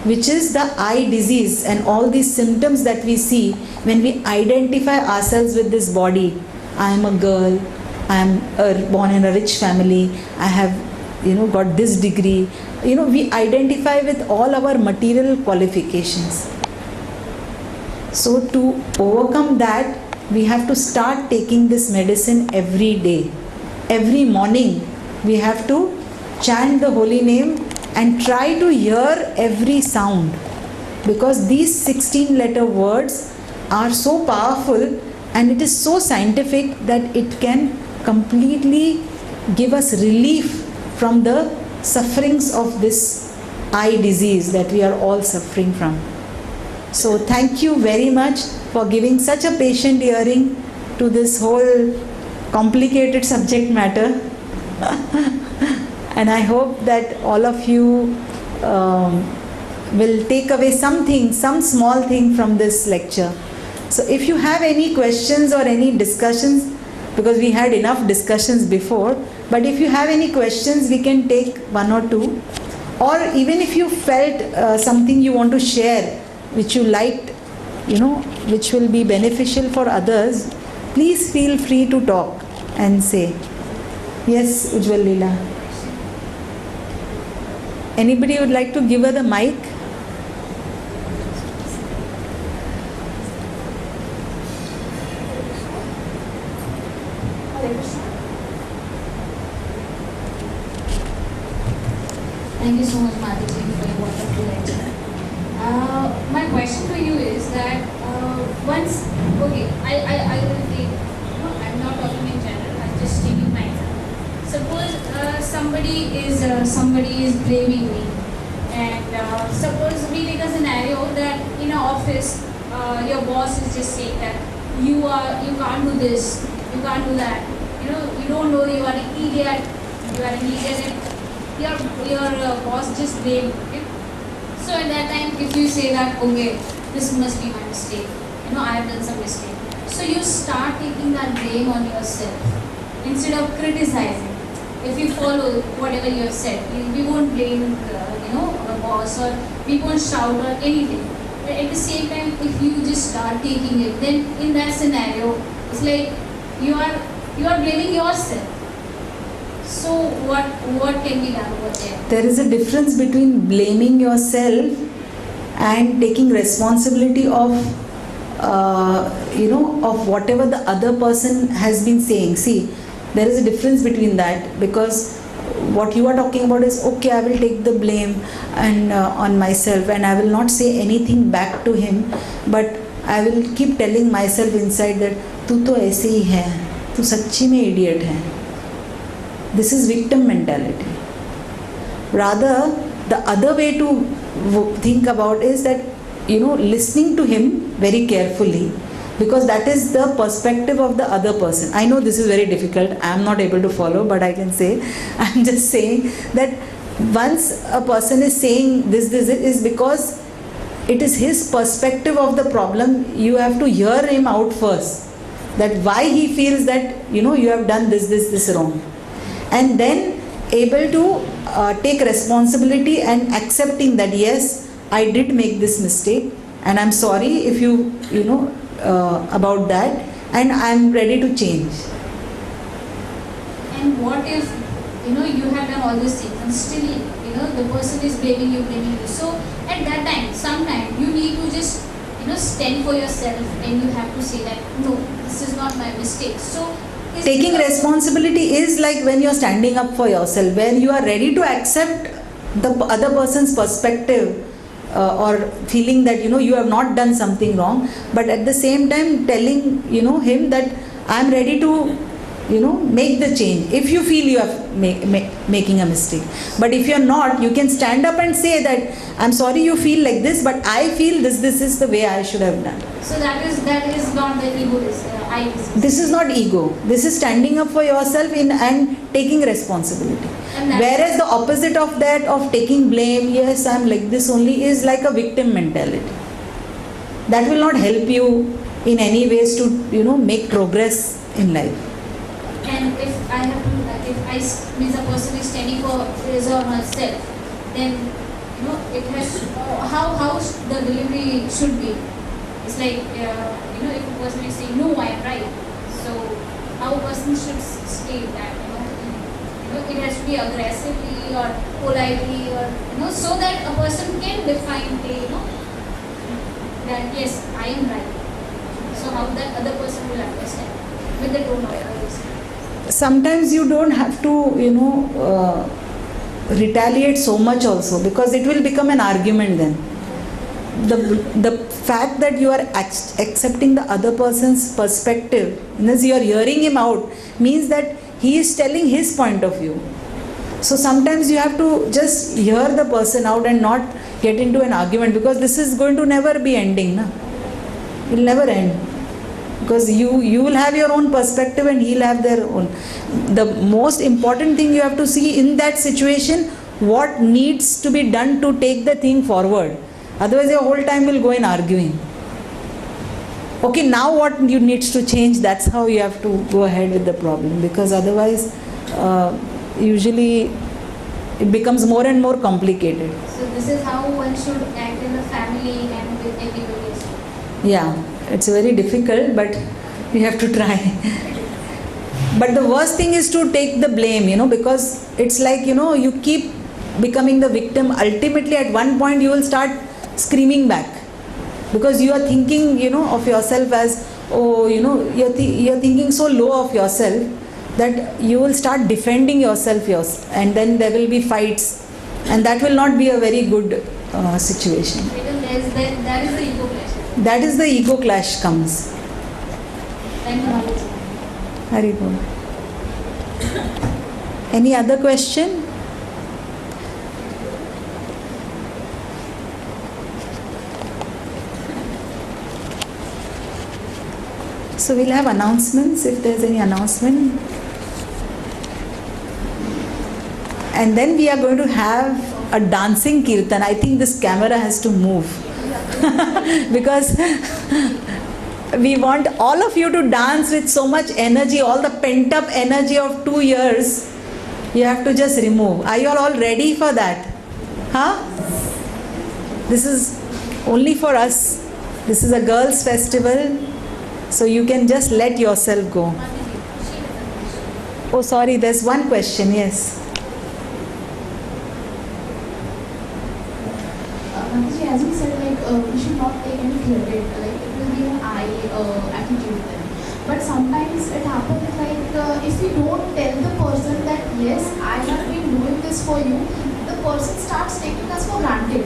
which is the eye disease and all these symptoms that we see when we identify ourselves with this body. I am a girl, I am born in a rich family, I have got this degree. We identify with all our material qualifications. So to overcome that, we have to start taking this medicine every day. Every morning we have to chant the holy name and try to hear every sound, because these 16-letter words are so powerful and it is so scientific that it can completely give us relief from the sufferings of this eye disease that we are all suffering from. So thank you very much for giving such a patient hearing to this whole complicated subject matter. And I hope that all of you will take away something, some small thing from this lecture. So if you have any questions or any discussions, because we had enough discussions before, but if you have any questions, we can take one or two. Or even if you felt something you want to share, which you liked, which will be beneficial for others, please feel free to talk and say. Yes, Ujjwal Leela. Anybody would like to give her the mic? Thank you so much, Mataji, for your wonderful lecture. My question for you is that I will take, I'm not talking in general, I'm just taking my example. Suppose somebody is blaming me, and suppose we take a scenario that in an office, your boss is just saying that you can't do this, you can't do that, you don't know, you are an idiot, and your boss just blame you. Okay? So at that time, if you say that, okay, this must be my mistake, I have done some mistake. So you start taking that blame on yourself instead of criticizing. if we follow whatever you have said, we won't blame the boss, or we won't shout or anything. But at the same time, if you just start taking it, then in that scenario, it's like you are blaming yourself. So what can be done over there? There is a difference between blaming yourself and taking responsibility of of whatever the other person has been saying. See, there is a difference between that, because what you are talking about is, okay, I will take the blame and on myself, and I will not say anything back to him, but I will keep telling myself inside that तू तो ऐसे ही है, तू सच्ची में idiot है. This is victim mentality. Rather, the other way to think about is that, listening to him very carefully, because that is the perspective of the other person. I know this is very difficult. I am not able to follow, but I can say, I'm just saying that once a person is saying this is because it is his perspective of the problem. You have to hear him out first, that why he feels that, you have done this wrong. And then able to take responsibility and accepting that, yes, I did make this mistake, and I'm sorry if about that, and I'm ready to change. And what if you have done all these things and still the person is blaming you? So at that time, sometime you need to just stand for yourself, and you have to say that no, this is not my mistake. So taking responsibility is like when you're standing up for yourself, when you are ready to accept the other person's perspective, or feeling that you have not done something wrong, but at the same time telling him that I'm ready to make the change if you feel you are making a mistake. But if you're not, you can stand up and say that I'm sorry you feel like this, but I feel this is the way I should have done. So that is not the ego. This is not ego. This is standing up for yourself and taking responsibility. Whereas the opposite of that, of taking blame, yes, I'm like this only, is like a victim mentality. That will not help you in any ways to make progress in life. And if means a person is standing for his or herself, then it has how the delivery should be. It's like if a person is saying no, I am right. So how a person should state that it has to be aggressively or politely, or so that a person can define that yes, I am right. So how that other person will understand with the tone of voice. Sometimes you don't have to retaliate so much also, because it will become an argument then. The fact that you are accepting the other person's perspective, as you are hearing him out, means that he is telling his point of view. So sometimes you have to just hear the person out and not get into an argument, because this is going to never be ending. It will never end. Because you will have your own perspective and he'll have their own. The most important thing you have to see in that situation, what needs to be done to take the thing forward. Otherwise your whole time will go in arguing. Okay, now what you needs to change, that's how you have to go ahead with the problem. Because otherwise, usually it becomes more and more complicated. So this is how one should act in the family and with everybody else. Yeah. It's very difficult, but we have to try. But the worst thing is to take the blame, because it's like, you keep becoming the victim. Ultimately, at one point, you will start screaming back. Because you are thinking, of yourself as, you're thinking so low of yourself that you will start defending yourself, and then there will be fights. And that will not be a very good situation. Because that is the ego clash. That is the ego clash comes. Thank you. Haribol. Any other question? So we'll have announcements if there's any announcement. And then we are going to have a dancing kirtan. I think this camera has to move. Because we want all of you to dance with so much energy, all the pent up energy of 2 years. You have to just remove. Are you all ready for that? Huh? This is only for us. This is a girls' festival. So you can just let yourself go. Oh, sorry, there's one question. Yes. Mataji, as we said, we should not take any credit. It will be an I attitude then. But sometimes it happens if we don't tell the person that yes, I have been doing this for you, the person starts taking us for granted.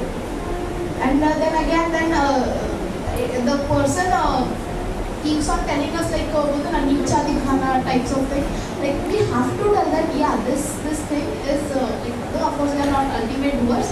And then again, the person keeps on telling us nicha dikhana types of thing. We have to tell that yeah, this thing is of course they are not ultimate doers,